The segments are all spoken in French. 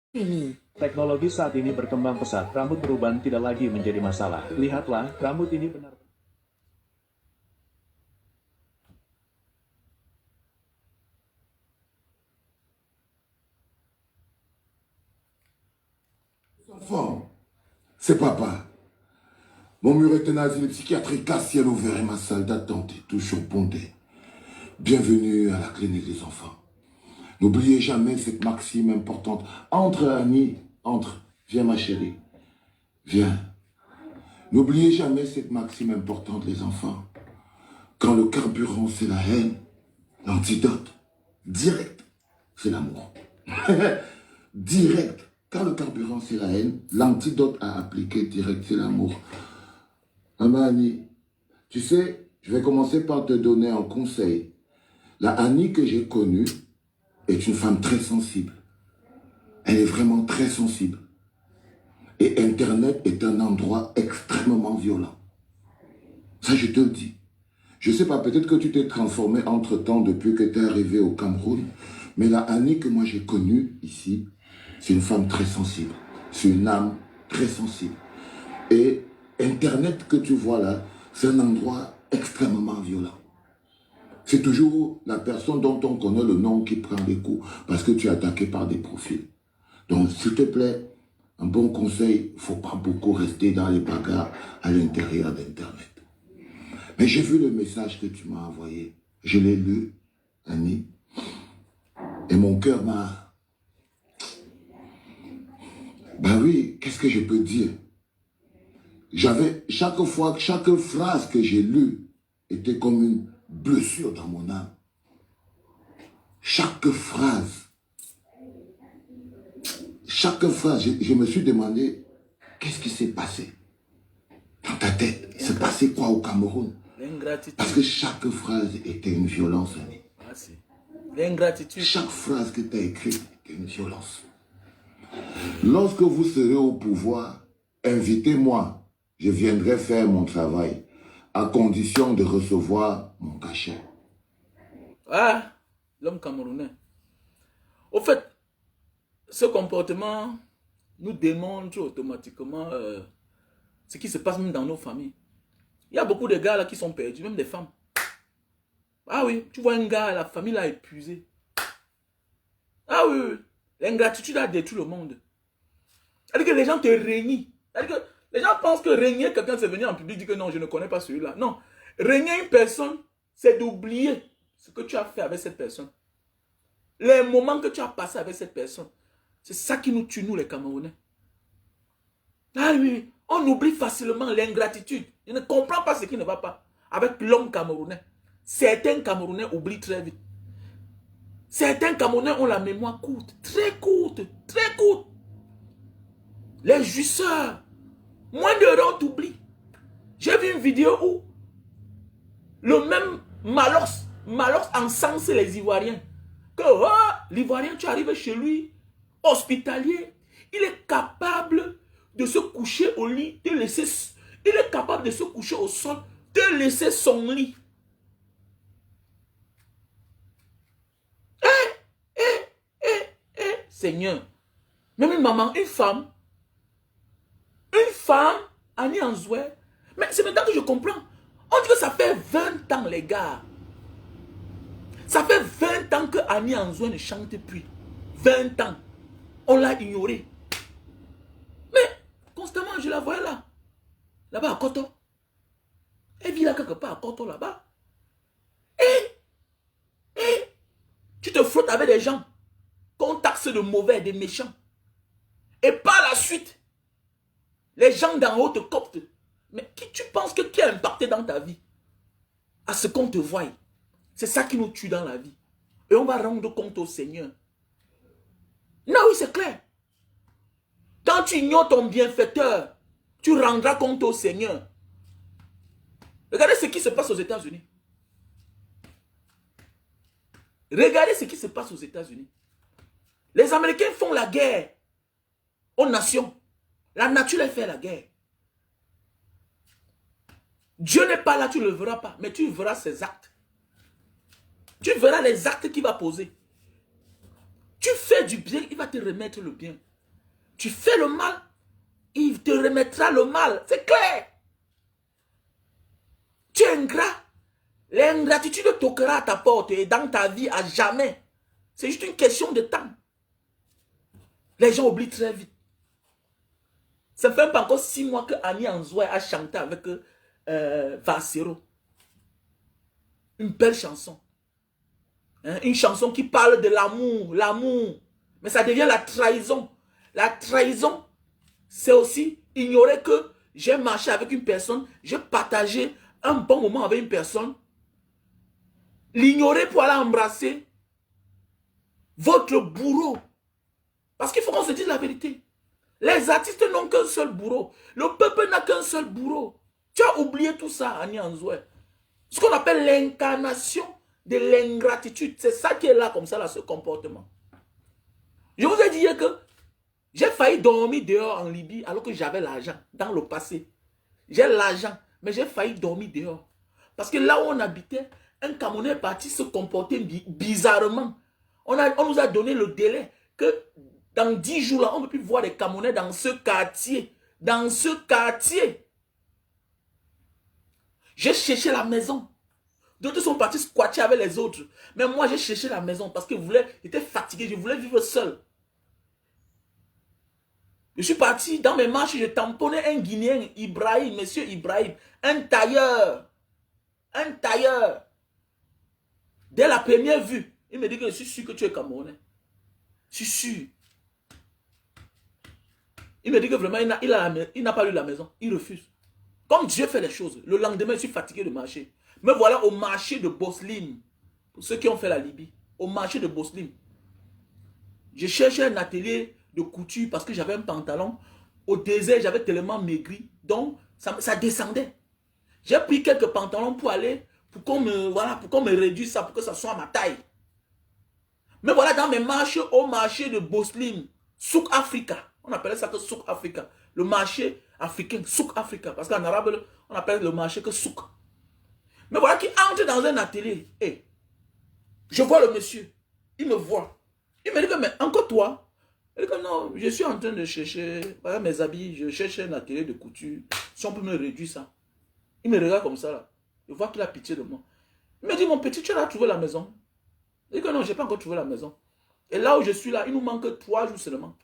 Ini. Teknologi saat ini berkembang pesat, rambut perubahan tidak lagi menjadi masalah. Lihatlah, rambut ini benar. Enfant, c'est papa. Mon mur est un asile psychiatrique à ciel ouvert et ma salle d'attente est toujours bondée. Bienvenue à la clinique des enfants. N'oubliez jamais cette maxime importante. Entre, Annie, entre. Viens, ma chérie. Viens. N'oubliez jamais cette maxime importante, les enfants. Quand le carburant, c'est la haine, l'antidote, direct, c'est l'amour. Direct. Quand le carburant, c'est la haine, l'antidote à appliquer direct, c'est l'amour. Maman Annie, tu sais, je vais commencer par te donner un conseil. La Annie que j'ai connue est une femme très sensible. Elle est vraiment très sensible. Et Internet est un endroit extrêmement violent. Ça, je te le dis. Je sais pas, peut-être que tu t'es transformé entre-temps depuis que tu es arrivé au Cameroun, mais la Annie que moi j'ai connue ici, c'est une femme très sensible. C'est une âme très sensible. Et Internet que tu vois là, c'est un endroit extrêmement violent. C'est toujours la personne dont on connaît le nom qui prend des coups parce que tu es attaqué par des profils. Donc, s'il te plaît, un bon conseil, il ne faut pas beaucoup rester dans les bagarres à l'intérieur d'Internet. Mais j'ai vu le message que tu m'as envoyé. Je l'ai lu, Annie. Et mon cœur m'a... Ben oui, qu'est-ce que je peux dire? J'avais, chaque fois, chaque phrase que j'ai lue était comme une blessure dans mon âme. Chaque phrase, je me suis demandé, qu'est-ce qui s'est passé dans ta tête? Il s'est passé quoi au Cameroun? Parce que chaque phrase était une violence, Annie. L'ingratitude. Chaque phrase que tu as écrite était une violence. Lorsque vous serez au pouvoir, invitez-moi. Je viendrai faire mon travail à condition de recevoir mon cachet. Ah, l'homme camerounais. Au fait, ce comportement nous démontre automatiquement ce qui se passe même dans nos familles. Il y a beaucoup de gars là qui sont perdus, même des femmes. Ah oui, tu vois un gars, la famille l'a épuisé. Ah oui, oui. L'ingratitude a détruit le monde. C'est-à-dire que les gens te règnent. C'est-à-dire que les gens pensent que régner quelqu'un, c'est venir en public et dire que non, je ne connais pas celui-là. Non. Régner une personne, c'est d'oublier ce que tu as fait avec cette personne. Les moments que tu as passés avec cette personne. C'est ça qui nous tue, nous, les Camerounais. Ah oui, oui. On oublie facilement l'ingratitude. Je ne comprends pas ce qui ne va pas avec l'homme camerounais. Certains Camerounais oublient très vite. Certains Camerounais ont la mémoire courte, très courte, très courte. Les jouisseurs, moins de heures t'oublient. J'ai vu une vidéo où le même Malox encense les Ivoiriens. Que oh, l'Ivoirien, tu arrives chez lui, hospitalier, il est capable de se coucher au lit, de laisser, il est capable de se coucher au sol, de laisser son lit. Seigneur, même une maman, une femme, Annie Anzoué, mais c'est maintenant que je comprends. On dit que ça fait 20 ans, les gars. Ça fait 20 ans que Annie Anzoué ne chante plus. 20 ans. On l'a ignoré. Mais, constamment, je la voyais là. Là-bas à Koto. Elle vit là quelque part à Koto, là-bas. Et, tu te frottes avec des gens qu'on taxe de mauvais, des méchants. Et par la suite, les gens d'en haut te coptent. Mais qui tu penses que qui a impacté dans ta vie? À ce qu'on te voie. C'est ça qui nous tue dans la vie. Et on va rendre compte au Seigneur. Non, oui, c'est clair. Quand tu ignores ton bienfaiteur, tu rendras compte au Seigneur. Regardez ce qui se passe aux États-Unis. Regardez ce qui se passe aux États-Unis. Les Américains font la guerre aux nations. La nature les fait la guerre. Dieu n'est pas là, tu ne le verras pas, mais tu verras ses actes. Tu verras les actes qu'il va poser. Tu fais du bien, il va te remettre le bien. Tu fais le mal, il te remettra le mal. C'est clair. Tu es ingrat. L'ingratitude toquera à ta porte et dans ta vie à jamais. C'est juste une question de temps. Les gens oublient très vite. Ça fait pas encore 6 mois que Annie Anzoué a chanté avec Vassero. Une belle chanson. Hein? Une chanson qui parle de l'amour, l'amour. Mais ça devient la trahison. La trahison, c'est aussi ignorer que j'ai marché avec une personne, j'ai partagé un bon moment avec une personne. L'ignorer pour aller embrasser votre bourreau. Parce qu'il faut qu'on se dise la vérité. Les artistes n'ont qu'un seul bourreau. Le peuple n'a qu'un seul bourreau. Tu as oublié tout ça, Annie Anzoué. Ce qu'on appelle l'incarnation de l'ingratitude. C'est ça qui est là, comme ça, là, ce comportement. Je vous ai dit hier que j'ai failli dormir dehors en Libye alors que j'avais l'argent dans le passé. J'ai l'argent, mais j'ai failli dormir dehors. Parce que là où on habitait, un Camerounais est parti se comporter bizarrement. On nous a donné le délai que dans 10 jours, là, on ne peut plus voir des Camerounais dans ce quartier. Dans ce quartier. J'ai cherché la maison. D'autres sont partis squatter avec les autres. Mais moi, j'ai cherché la maison parce que j'étais fatigué. Je voulais vivre seul. Je suis parti dans mes marches. Je tamponnais un Guinéen, Ibrahim, monsieur Ibrahim. Un tailleur. Un tailleur. Dès la première vue, il me dit que je suis sûr que tu es Camerounais. Je suis sûr. Il me dit que vraiment, il n'a pas eu la maison. Il refuse. Comme Dieu fait les choses, le lendemain, je suis fatigué de marcher. Me voilà au marché de Boslim. Pour ceux qui ont fait la Libye. Au marché de Boslim. Je cherchais un atelier de couture parce que j'avais un pantalon. Au désert, j'avais tellement maigri. Donc, ça descendait. J'ai pris quelques pantalons pour aller, pour qu'on me réduise ça, pour que ça soit à ma taille. Mais voilà, dans mes marches au marché de Boslim, Souk Africa. On appelait ça que Souk Africa. Le marché africain, Souk Africa. Parce qu'en arabe, on appelle le marché que Souk. Mais voilà qui entre dans un atelier. Hey, je vois le monsieur. Il me voit. Il me dit que, mais encore toi? Il dit que non, je suis en train de chercher, voilà mes habits, je cherche un atelier de couture. Si on peut me réduire ça. Il me regarde comme ça là. Je vois qu'il a pitié de moi. Il me dit, mon petit, tu as trouvé la maison? Il dit que non, je n'ai pas encore trouvé la maison. Et là où je suis là, il nous manque 3 jours seulement.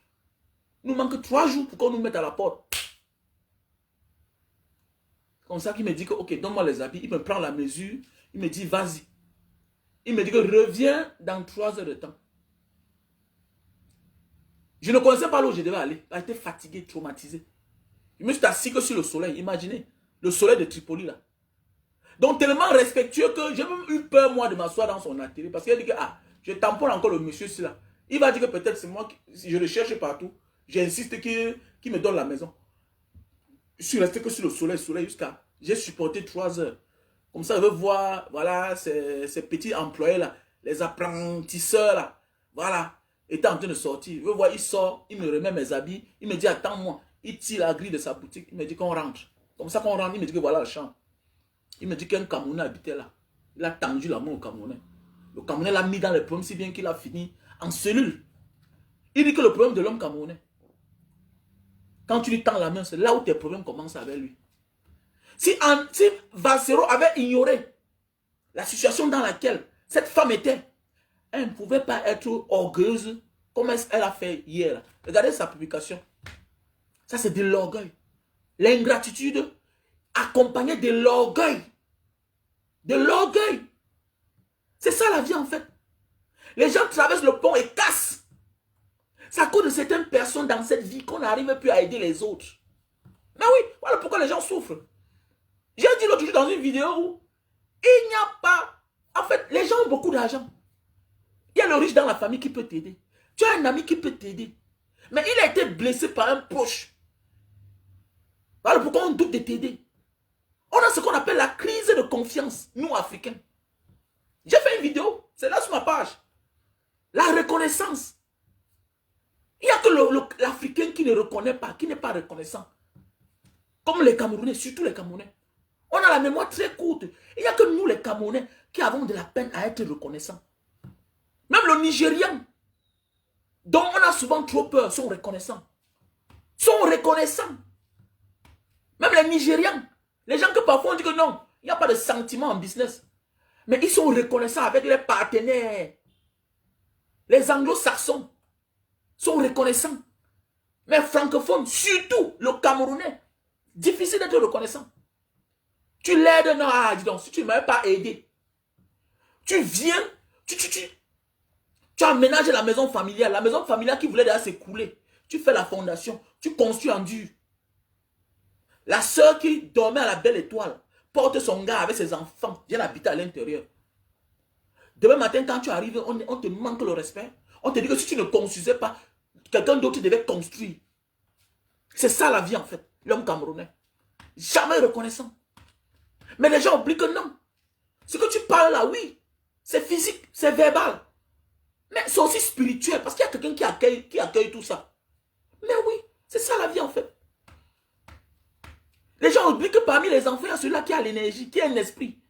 Il nous manque 3 jours pour qu'on nous mette à la porte. Comme ça qu'il me dit que, ok, donne-moi les habits. Il me prend la mesure. Il me dit, vas-y. Il me dit que reviens dans 3 heures de temps. Je ne connaissais pas là où je devais aller. J'étais fatigué, traumatisé. Je me suis assis que sur le soleil. Imaginez, le soleil de Tripoli là. Donc tellement respectueux que j'ai même eu peur moi de m'asseoir dans son atelier. Parce qu'il a dit que, ah, je tamponne encore le monsieur là. Il va dire que peut-être c'est moi, si je le cherche partout. J'insiste qu'il me donne la maison. Je suis resté que sur le soleil jusqu'à... J'ai supporté 3 heures. Comme ça, je veux voir, voilà, ces petits employés là, les apprentisseurs là, voilà, étaient en train de sortir. Je veux voir, il sort, il me remet mes habits, il me dit, attends-moi. Il tire la grille de sa boutique, il me dit qu'on rentre. Comme ça qu'on rentre, il me dit que voilà le champ. Il me dit qu'un Camerounais habitait là. Il a tendu la main au Camerounais. Le Camerounais l'a mis dans les problèmes si bien qu'il a fini en cellule. Il dit que le problème de l'homme camerounais, quand tu lui tends la main, c'est là où tes problèmes commencent avec lui. Si Vassero avait ignoré la situation dans laquelle cette femme était, elle ne pouvait pas être orgueilleuse comme elle a fait hier. Regardez sa publication. Ça, c'est de l'orgueil. L'ingratitude accompagnée de l'orgueil. De l'orgueil. C'est ça la vie en fait. Les gens traversent le pont et cassent. C'est à cause de certaines personnes dans cette vie qu'on n'arrive plus à aider les autres. Mais oui, voilà pourquoi les gens souffrent. J'ai dit l'autre jour dans une vidéo où il n'y a pas... En fait, les gens ont beaucoup d'argent. Il y a le riche dans la famille qui peut t'aider. Tu as un ami qui peut t'aider. Mais il a été blessé par un proche. Voilà pourquoi on doute de t'aider. On a ce qu'on appelle la crise de confiance, nous Africains. J'ai fait une vidéo, c'est là sur ma page. La reconnaissance. Il n'y a que l'Africain qui ne reconnaît pas, qui n'est pas reconnaissant. Comme les Camerounais, surtout les Camerounais. On a la mémoire très courte. Il n'y a que nous les Camerounais qui avons de la peine à être reconnaissants. Même le Nigérian, dont on a souvent trop peur, sont reconnaissants. sont reconnaissants. Même les Nigérians, les gens que parfois on dit que non, il n'y a pas de sentiment en business. Mais ils sont reconnaissants avec les partenaires. Les anglo-saxons sont reconnaissants. Mais francophones, surtout le Camerounais, difficile d'être reconnaissant. Tu l'aides, non, dis donc, si tu ne m'avais pas aidé, tu viens, tu aménages la maison familiale qui voulait déjà s'écrouler. Tu fais la fondation, tu construis en dur. La sœur qui dormait à la belle étoile porte son gars avec ses enfants, vient habiter à l'intérieur. Demain matin, quand tu arrives, on te manque le respect. On te dit que si tu ne construisais pas, quelqu'un d'autre devait construire. C'est ça la vie en fait, l'homme camerounais. Jamais reconnaissant. Mais les gens oublient que non. Ce que tu parles là, oui, c'est physique, c'est verbal. Mais c'est aussi spirituel, parce qu'il y a quelqu'un qui accueille tout ça. Mais oui, c'est ça la vie en fait. Les gens oublient que parmi les enfants, il y a celui-là qui a l'énergie, qui a un esprit.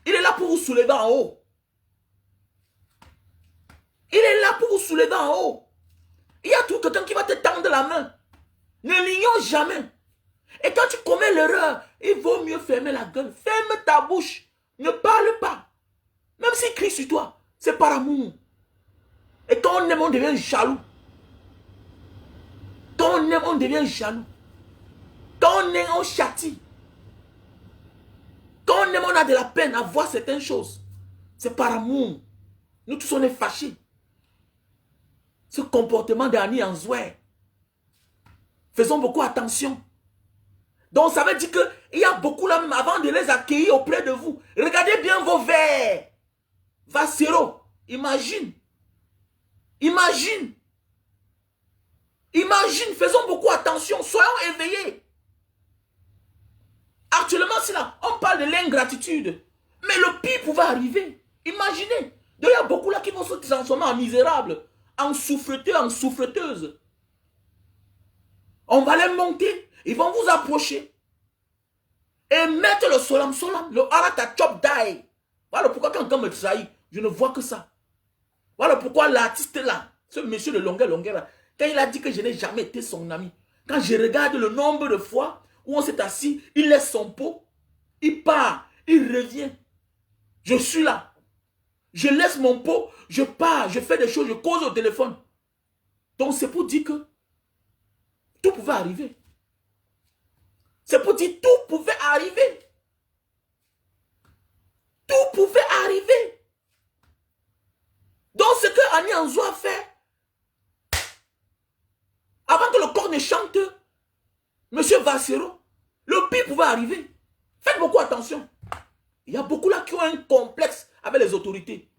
Il est là pour vous soulever en haut. Il est là pour vous soulever en haut. Il y a tout quelqu'un qui va te tendre la main. Ne l'ignore jamais. Et quand tu commets l'erreur, il vaut mieux fermer la gueule. Ferme ta bouche. Ne parle pas. Même s'il crie sur toi, c'est par amour. Et quand on aime, on devient jaloux. Quand on aime, on devient jaloux. Quand on aime, on châtie. Quand on aime, on a de la peine à voir certaines choses. C'est par amour. Nous tous, on est fâchés. Ce comportement d'Annie Anzoué. Faisons beaucoup attention. Donc ça veut dire qu'il y a beaucoup là, même avant de les accueillir auprès de vous. Regardez bien vos verres. Vassero, imagine. Imagine. Imagine, faisons beaucoup attention, soyons éveillés. Actuellement, c'est là, on parle de l'ingratitude. Mais le pire pouvait arriver. Imaginez. Il y a beaucoup là qui vont se transformer en misérables, en souffreteux, en souffreteuses. On va les monter, ils vont vous approcher. Et mettre le solam, le arata chop die. Voilà pourquoi quand quelqu'un me trahit, je ne vois que ça. Voilà pourquoi l'artiste là, ce monsieur de longueur là, quand il a dit que je n'ai jamais été son ami, quand je regarde le nombre de fois où on s'est assis, il laisse son pot, il part, il revient. Je suis là. Je laisse mon pot, je pars, je fais des choses, je cause au téléphone. Donc c'est pour dire que tout pouvait arriver. C'est pour dire tout pouvait arriver. Tout pouvait arriver. Donc ce que Annie Anzou a fait, avant que le corps ne chante, Monsieur Vassero, le pire pouvait arriver. Faites beaucoup attention. Il y a beaucoup là qui ont un complexe avec les autorités.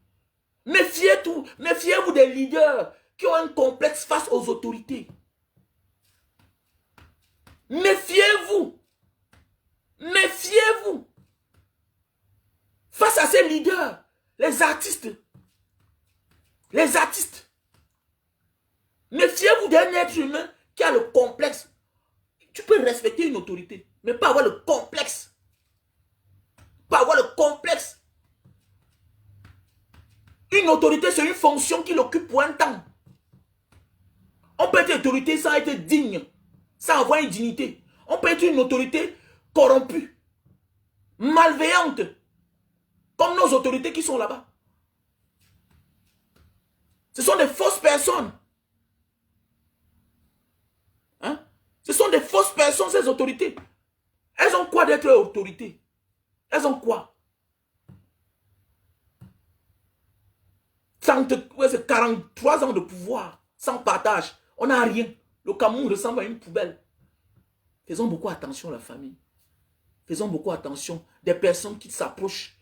Méfiez-vous des leaders qui ont un complexe face aux autorités. Méfiez-vous. Méfiez-vous. Face à ces leaders, les artistes. Les artistes. Méfiez-vous d'un être humain qui a le complexe. Tu peux respecter une autorité, mais pas avoir le complexe. Pas avoir le complexe. Une autorité, c'est une fonction qu'il occupe pour un temps. On peut être autorité sans être digne, sans avoir une dignité. On peut être une autorité corrompue, malveillante, comme nos autorités qui sont là-bas. Ce sont des fausses personnes. Hein? Ce sont des fausses personnes, ces autorités. Elles ont quoi d'être autorités? Elles ont quoi? C'est 43 ans de pouvoir, sans partage. On n'a rien. Le Cameroun ressemble à une poubelle. Faisons beaucoup attention, la famille. Faisons beaucoup attention. Des personnes qui s'approchent,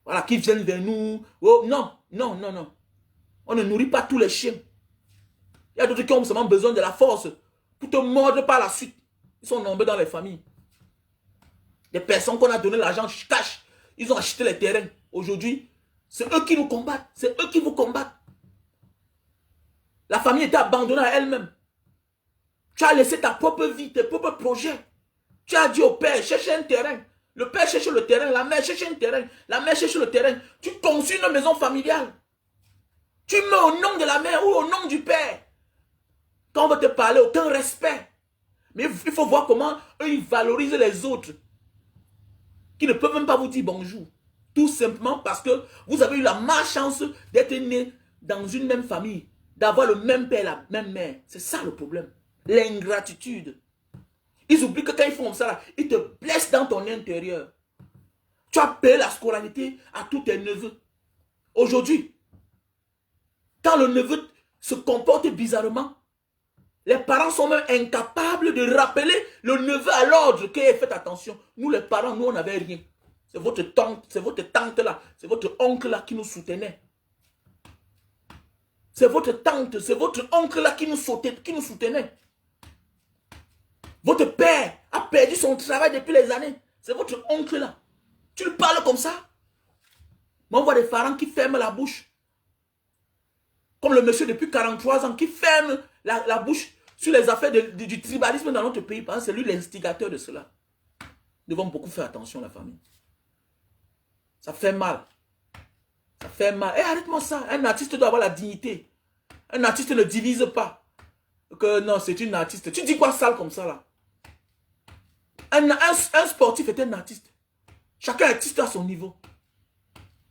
voilà, qui viennent vers nous. Oh, non, non, non, non. On ne nourrit pas tous les chiens. Il y a d'autres qui ont seulement besoin de la force pour te mordre par la suite. Ils sont nombreux dans les familles. Des personnes qu'on a donné l'argent cash, ils ont acheté les terrains. Aujourd'hui, c'est eux qui nous combattent. C'est eux qui vous combattent. La famille était abandonnée à elle-même. Tu as laissé ta propre vie, tes propres projets. Tu as dit au père, cherche un terrain. Le père cherche le terrain, la mère cherche un terrain. La mère cherche le terrain. Tu construis une maison familiale. Tu mets au nom de la mère ou au nom du père. Quand on va te parler, aucun respect. Mais il faut voir comment eux, ils valorisent les autres. Qui ne peuvent même pas vous dire bonjour. Tout simplement parce que vous avez eu la malchance d'être né dans une même famille. D'avoir le même père, la même mère. C'est ça le problème. L'ingratitude. Ils oublient que quand ils font comme ça, là, ils te blessent dans ton intérieur. Tu as payé la scolarité à tous tes neveux. Aujourd'hui, quand le neveu se comporte bizarrement, les parents sont même incapables de rappeler le neveu à l'ordre que faites attention. Nous les parents, nous on n'avait rien. C'est votre tante là, c'est votre oncle là qui nous soutenait. C'est votre tante, c'est votre oncle là qui nous soutenait. Votre père a perdu son travail depuis les années. C'est votre oncle là. Tu lui parles comme ça. Mais on voit des parents qui ferment la bouche. Comme le monsieur depuis 43 ans qui ferme la bouche sur les affaires du tribalisme dans notre pays. Parce que c'est lui l'instigateur de cela. Nous devons beaucoup faire attention, la famille. Ça fait mal. Ça fait mal. Et arrête-moi ça. Un artiste doit avoir la dignité. Un artiste ne divise pas. Que non, c'est une artiste. Tu dis quoi sale comme ça là? Un sportif est un artiste. Chacun est artiste à son niveau.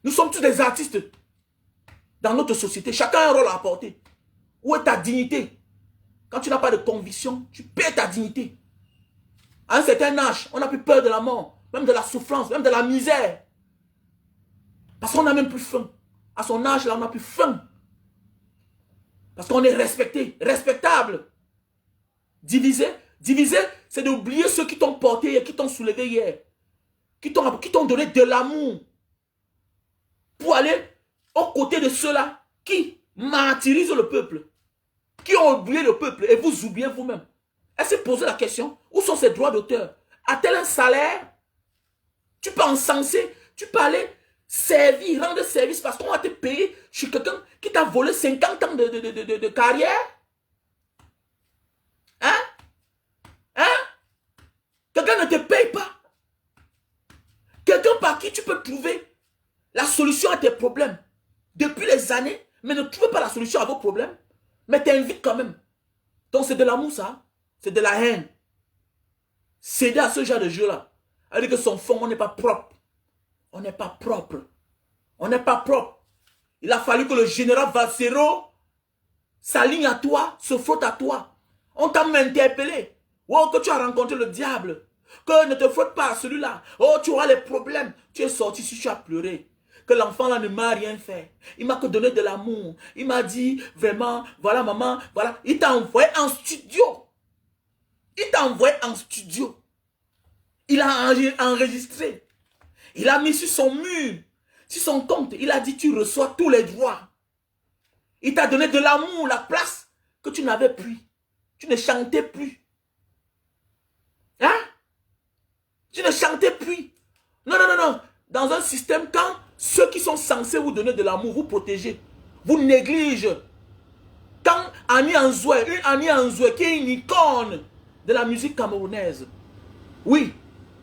Nous sommes tous des artistes. Dans notre société, chacun a un rôle à apporter. Où est ta dignité? Quand tu n'as pas de conviction, tu perds ta dignité. À un certain âge, on n'a plus peur de la mort, même de la souffrance, même de la misère. Parce qu'on n'a même plus faim. À son âge, là, on n'a plus faim. Parce qu'on est respecté, respectable. Diviser, c'est d'oublier ceux qui t'ont porté et qui t'ont soulevé hier. Qui t'ont donné de l'amour. Pour aller aux côtés de ceux-là qui martyrisent le peuple. Qui ont oublié le peuple et vous oubliez vous-même. Elle s'est posé la question, où sont ses droits d'auteur? A-t-elle un salaire? Tu peux encenser, tu peux aller servir, rendre service parce qu'on va te payer chez quelqu'un qui t'a volé 50 ans de carrière? Hein? Hein? Quelqu'un ne te paye pas. Quelqu'un par qui tu peux trouver la solution à tes problèmes depuis les années, mais ne trouve pas la solution à vos problèmes, mais t'invite quand même. Donc c'est de l'amour ça, c'est de la haine. Céder à ce genre de jeu-là, avec que son fond, on n'est pas propre. On n'est pas propre. On n'est pas propre. Il a fallu que le général Valsero s'aligne à toi, se frotte à toi. On t'a même interpellé. Oh, que tu as rencontré le diable. Que ne te frotte pas à celui-là. Oh, tu auras les problèmes. Tu es sorti si tu as pleuré. Que l'enfant là ne m'a rien fait. Il m'a que donné de l'amour. Il m'a dit, vraiment, voilà maman, voilà. Il t'a envoyé en studio. Il t'a envoyé en studio. Il a enregistré. Il a mis sur son mur, sur son compte. Il a dit, tu reçois tous les droits. Il t'a donné de l'amour, la place que tu n'avais plus. Tu ne chantais plus. Hein? Tu ne chantais plus. Non, non, non, non. Dans un système, quand ceux qui sont censés vous donner de l'amour, vous protéger, vous négligez. Quand Annie Anzoué, qui est une icône de la musique camerounaise, oui,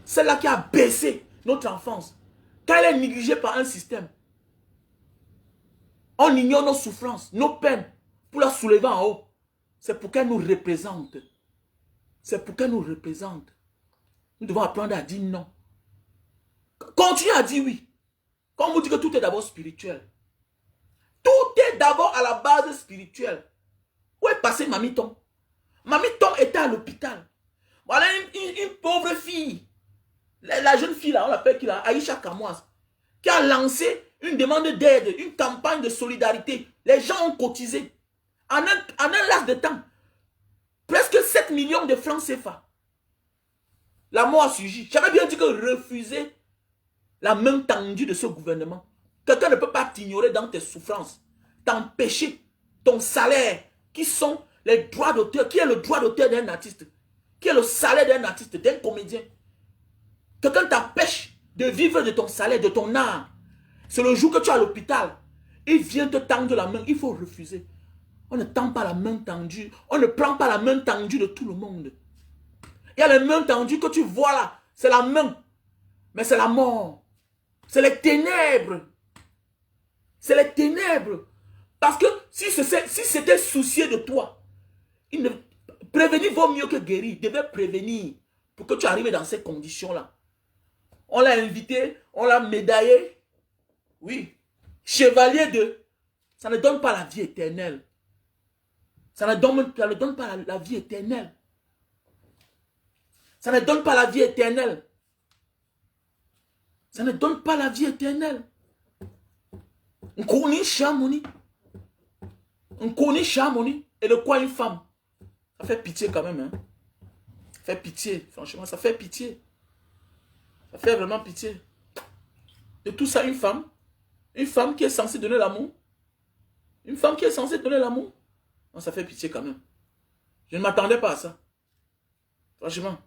celle-là qui a baissé notre enfance, quand elle est négligée par un système, on ignore nos souffrances, nos peines, pour la soulever en haut. C'est pour qu'elle nous représente. C'est pour qu'elle nous représente. Nous devons apprendre à dire non. Continuez à dire oui. Quand on vous dit que tout est d'abord spirituel. Tout est d'abord à la base spirituelle. Où est passée Mamiton? Mamiton était à l'hôpital. Voilà une pauvre fille. La jeune fille là, on l'appelle qui là, Aïcha Kamoise, qui a lancé une demande d'aide, une campagne de solidarité. Les gens ont cotisé. En un laps de temps. Presque 7 millions de francs CFA. La mort a surgi. J'avais bien dit que refuser la main tendue de ce gouvernement. Quelqu'un ne peut pas t'ignorer dans tes souffrances, t'empêcher ton salaire, qui sont les droits d'auteur. Qui est le droit d'auteur d'un artiste? Qui est le salaire d'un artiste, d'un comédien? Quelqu'un t'empêche de vivre de ton salaire, de ton art. C'est le jour que tu es à l'hôpital. Il vient te tendre la main, il faut refuser. On ne tend pas la main tendue. On ne prend pas la main tendue de tout le monde. Il y a les mains tendues que tu vois là. C'est la main. Mais c'est la mort. C'est les ténèbres. C'est les ténèbres. Parce que si c'était soucié de toi, Prévenir vaut mieux que guérir. Devez prévenir pour que tu arrives dans ces conditions-là. On l'a invité, on l'a médaillé. Oui. Chevalier de... Ça ne donne pas la vie éternelle. Ça ne donne pas la vie éternelle. Ça ne donne pas la vie éternelle. Ça ne donne pas la vie éternelle. On connaît Chamoni. On connaît Chamoni. Et de quoi une femme? Ça fait pitié quand même. Hein? Ça fait pitié. Franchement, ça fait pitié. Ça fait vraiment pitié. De tout ça, une femme qui est censée donner l'amour. Une femme qui est censée donner l'amour. Non, ça fait pitié quand même. Je ne m'attendais pas à ça. Franchement.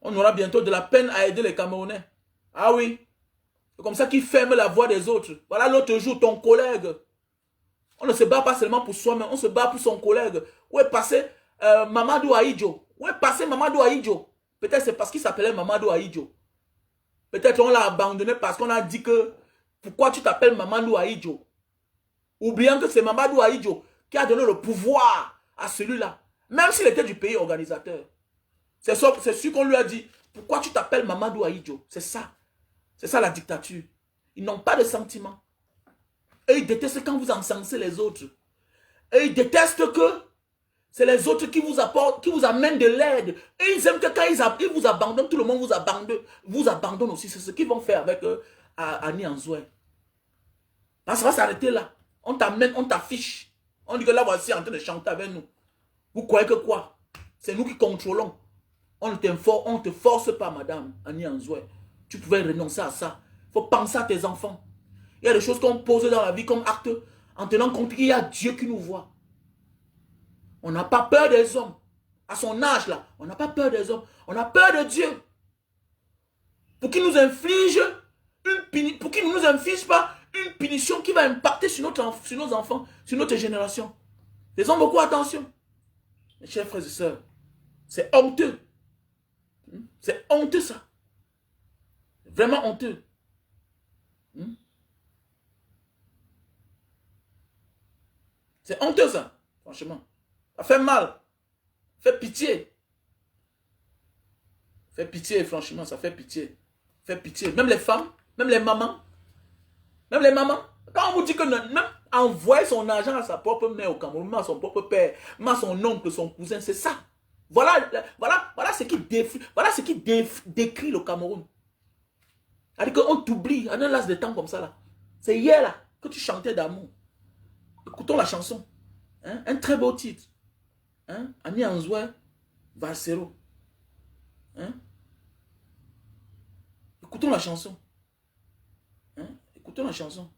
On aura bientôt de la peine à aider les Camerounais. Ah oui. C'est comme ça qu'ils ferment la voix des autres. Voilà l'autre jour, ton collègue. On ne se bat pas seulement pour soi, mais on se bat pour son collègue. Où est passé Mamadou Ahidjo? Où est passé Mamadou Ahidjo? Peut-être c'est parce qu'il s'appelait Mamadou Ahidjo. Peut-être on l'a abandonné parce qu'on a dit que pourquoi tu t'appelles Mamadou Ahidjo? Oubliant que c'est Mamadou Ahidjo qui a donné le pouvoir à celui-là. Même s'il était du pays organisateur. C'est sûr qu'on lui a dit pourquoi tu t'appelles Mamadou Ahidjo? C'est ça. C'est ça la dictature. Ils n'ont pas de sentiments. Et ils détestent quand vous encensez les autres. Et ils détestent que c'est les autres qui vous apportent, qui vous amènent de l'aide. Et ils aiment que quand ils vous abandonnent, tout le monde vous abandonne aussi. C'est ce qu'ils vont faire avec Annie Anzoué. Ça va s'arrêter là. On t'amène, on t'affiche. On dit que là, voici en train de chanter avec nous. Vous croyez que quoi? C'est nous qui contrôlons. On ne te force pas, madame Annie Anzoué. Tu pouvais renoncer à ça. Il faut penser à tes enfants. Il y a des choses qu'on pose dans la vie comme acte en tenant compte qu'il y a Dieu qui nous voit. On n'a pas peur des hommes. À son âge là, on n'a pas peur des hommes. On a peur de Dieu. Pour qu'il nous inflige pour qu'il ne nous inflige pas une punition qui va impacter sur nos enfants, sur notre génération. Faisons beaucoup attention. Mes chers frères et sœurs, c'est honteux. C'est honteux ça. Vraiment honteux. C'est honteux ça, franchement. Ça fait mal. Ça fait pitié. Ça fait pitié, franchement, ça fait pitié. Ça fait pitié. Même les femmes, même les mamans. Même les mamans. Quand on vous dit que même envoyer son argent à sa propre mère au Cameroun, à son propre père, à son oncle, son cousin, c'est ça. Voilà ce qui décrit le Cameroun. C'est-à-dire qu'on t'oublie en un laps de temps comme ça là. C'est hier là que tu chantais d'amour. Écoutons la chanson. Hein? Un très beau titre. Hein? Annie Anzoué, Valsero. Hein? Écoutons la chanson. Hein? Écoutons la chanson.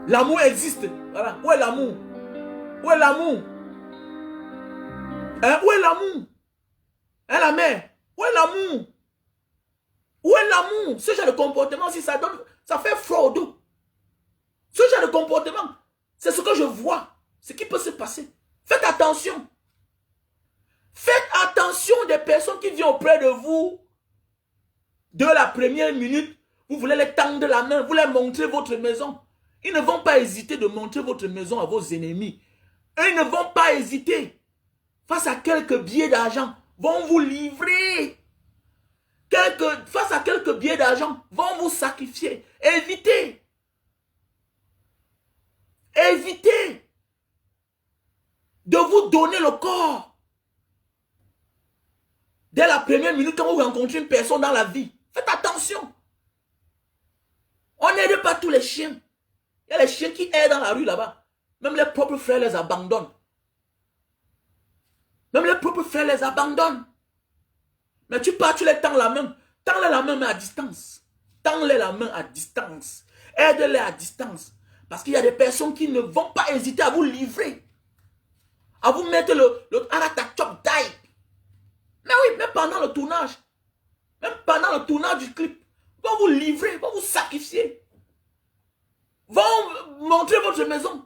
L'amour existe. Voilà. Où est l'amour? Où est l'amour? Hein? Où est l'amour? Hein, la mère? Où est l'amour? Où est l'amour? Ce genre de comportement, si ça donne, ça fait fraude. Ce genre de comportement, c'est ce que je vois. Ce qui peut se passer. Faites attention. Faites attention des personnes qui viennent auprès de vous. De la première minute, vous voulez les tendre la main, vous voulez montrer votre maison. Ils ne vont pas hésiter de montrer votre maison à vos ennemis. Et ils ne vont pas hésiter. Face à quelques billets d'argent, vont vous livrer. Face à quelques billets d'argent, vont vous sacrifier. Évitez. Évitez de vous donner le corps. Dès la première minute, quand vous rencontrez une personne dans la vie, faites attention. On n'aide pas tous les chiens. Il y a les chiens qui aident dans la rue là-bas. Même les propres frères les abandonnent. Même les propres frères les abandonnent. Mais tu pars, tu les tends la main. Tends-les la main, mais à distance. Tends-les la main à distance. Aide-les à distance. Parce qu'il y a des personnes qui ne vont pas hésiter à vous livrer. À vous mettre le aratatop die. Mais oui, même pendant le tournage. Même pendant le tournage du clip. Vont vous livrer, vont vous sacrifier. Vont montrer votre maison.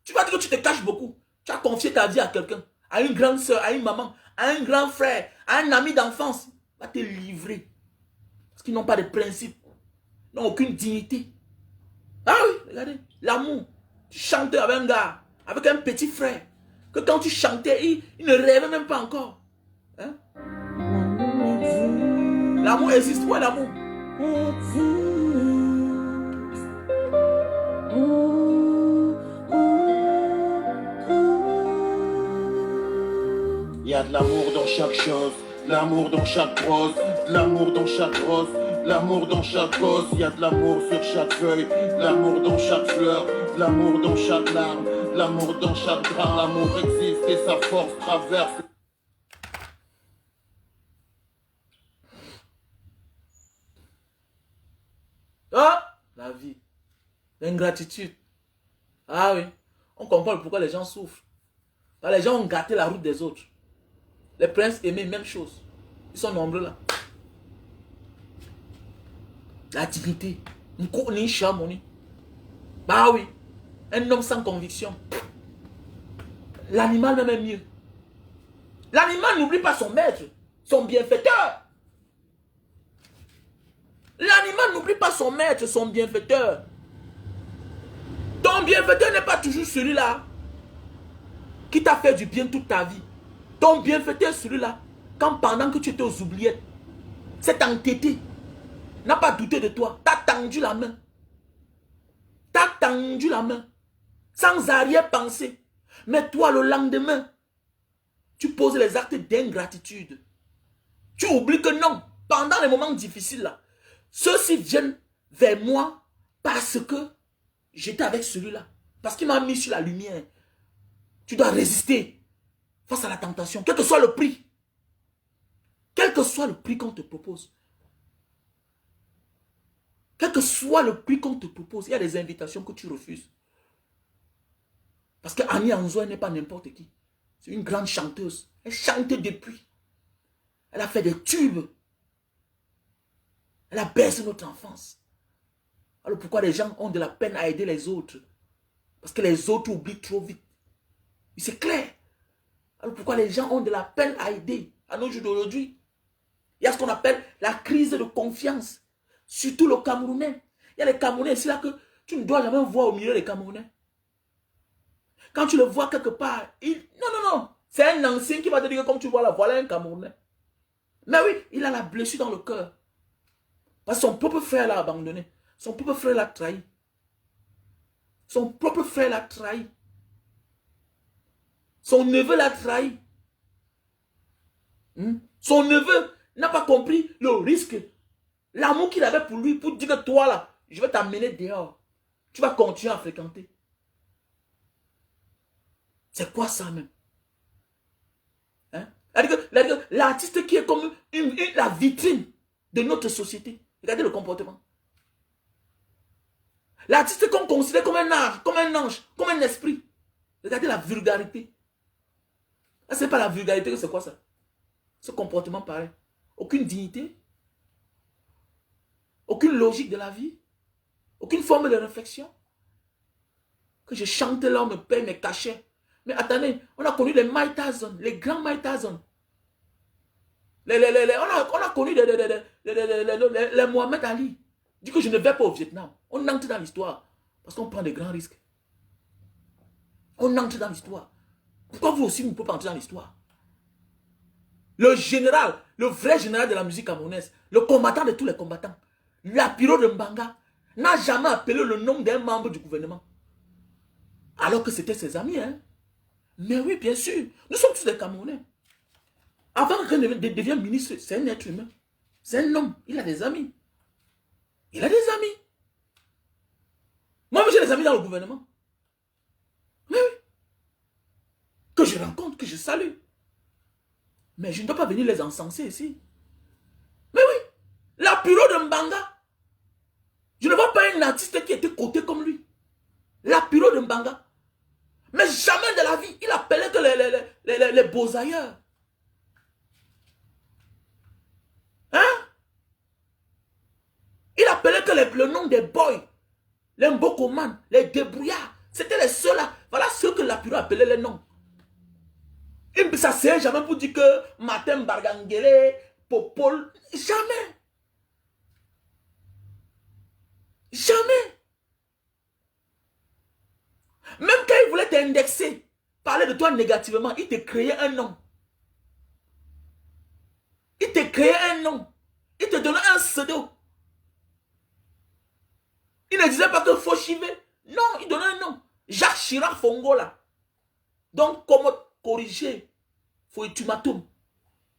Tu vas dire que tu te caches beaucoup. Tu as confié ta vie à quelqu'un. À une grande soeur, à une maman, à un grand frère, à un ami d'enfance. Va te livrer. Parce qu'ils n'ont pas de principe. Ils n'ont aucune dignité. Ah oui, regardez, l'amour. Tu chantais avec un gars, avec un petit frère, que quand tu chantais, il ne rêvait même pas encore. Hein? L'amour existe. Où est l'amour? Il y a de l'amour dans chaque chose, l'amour dans chaque rose, de l'amour dans chaque rose, l'amour dans chaque rose. Il y a de l'amour sur chaque feuille, l'amour dans chaque fleur, de l'amour dans chaque larme, l'amour dans chaque drap. L'amour existe et sa force traverse. Ah, la vie. L'ingratitude. Ah oui. On comprend pourquoi les gens souffrent. Parce que les gens ont gâté la route des autres. Les princes aimés, même chose. Ils sont nombreux là. La dignité. Bah oui. Un homme sans conviction. L'animal même est mieux. L'animal n'oublie pas son maître, son bienfaiteur. L'animal n'oublie pas son maître, son bienfaiteur. Ton bienfaiteur n'est pas toujours celui-là qui t'a fait du bien toute ta vie. Ton bienfaiteur est celui-là, quand pendant que tu étais aux oubliettes, s'est entêté, n'a pas douté de toi, t'a tendu la main. T'a tendu la main, sans arrière-pensée. Mais toi, le lendemain, tu poses les actes d'ingratitude. Tu oublies que non, pendant les moments difficiles là, ceux-ci viennent vers moi parce que j'étais avec celui-là. Parce qu'il m'a mis sur la lumière. Tu dois résister face à la tentation, quel que soit le prix. Quel que soit le prix qu'on te propose. Quel que soit le prix qu'on te propose, il y a des invitations que tu refuses. Parce que Annie Anzo n'est pas n'importe qui. C'est une grande chanteuse. Elle chante depuis. Elle a fait des tubes. Elle a baissé notre enfance. Alors pourquoi les gens ont de la peine à aider les autres? Parce que les autres oublient trop vite. C'est clair. Alors pourquoi les gens ont de la peine à aider à nos jours d'aujourd'hui? Il y a ce qu'on appelle la crise de confiance. Surtout le Camerounais. Il y a les Camerounais ici là que tu ne dois jamais voir au milieu des Camerounais. Quand tu le vois quelque part, non. C'est un ancien qui va te dire que comme tu vois là, voilà un Camerounais. Mais oui, il a la blessure dans le cœur. Parce que son propre frère l'a abandonné. Son propre frère l'a trahi. Son propre frère l'a trahi. Son neveu l'a trahi. Son neveu n'a pas compris le risque. L'amour qu'il avait pour lui, pour dire que toi là, je vais t'amener dehors. Tu vas continuer à fréquenter. C'est quoi ça même? Hein? L'artiste qui est comme la vitrine de notre société. Regardez le comportement. L'artiste qu'on considère comme un ange, comme un esprit. Regardez la vulgarité. Ce n'est pas la vulgarité, c'est quoi ça? Ce comportement pareil. Aucune dignité. Aucune logique de la vie. Aucune forme de réflexion. Que je chante là, on me paye mes cachets. Mais attendez, on a connu les Mike Tyson, les grands Mike Tyson. On a connu les Mohamed Ali. Dit que je ne vais pas au Vietnam. On entre dans l'histoire. Parce qu'on prend des grands risques. On entre dans l'histoire. Pourquoi vous aussi, vous ne pouvez pas entrer dans l'histoire? Le général, le vrai général de la musique camerounaise, le combattant de tous les combattants, Lapiro de Mbanga, n'a jamais appelé le nom d'un membre du gouvernement. Alors que c'était ses amis, hein. Mais oui, bien sûr, nous sommes tous des Camerounais. Avant que quelqu'un devienne ministre, c'est un être humain. C'est un homme, il a des amis. Il a des amis. Moi, j'ai des amis dans le gouvernement. Oui, oui. Que je rencontre, que je salue. Mais je ne dois pas venir les encenser ici. Mais oui, la bureau de Mbanga. Je ne vois pas un artiste qui était coté comme lui. La bureau de Mbanga. Mais jamais de la vie, il appelait que les beaux ailleurs. Hein? Il appelait que le nom des boys, les Mbokoman, les débrouillards. C'était les seuls là. Voilà ceux que la bureau appelait les noms. Ça ne sert jamais pour dire que Martin Bargangele, Popol. Jamais. Jamais. t'indexer, parler de toi négativement, il te créait un nom. Il te créait un nom. Il te donnait un pseudo. Il ne disait pas que faut chiver. Non, il donnait un nom. Jacques Chirac Fongola. Donc, comment corriger? Faut ultimatum.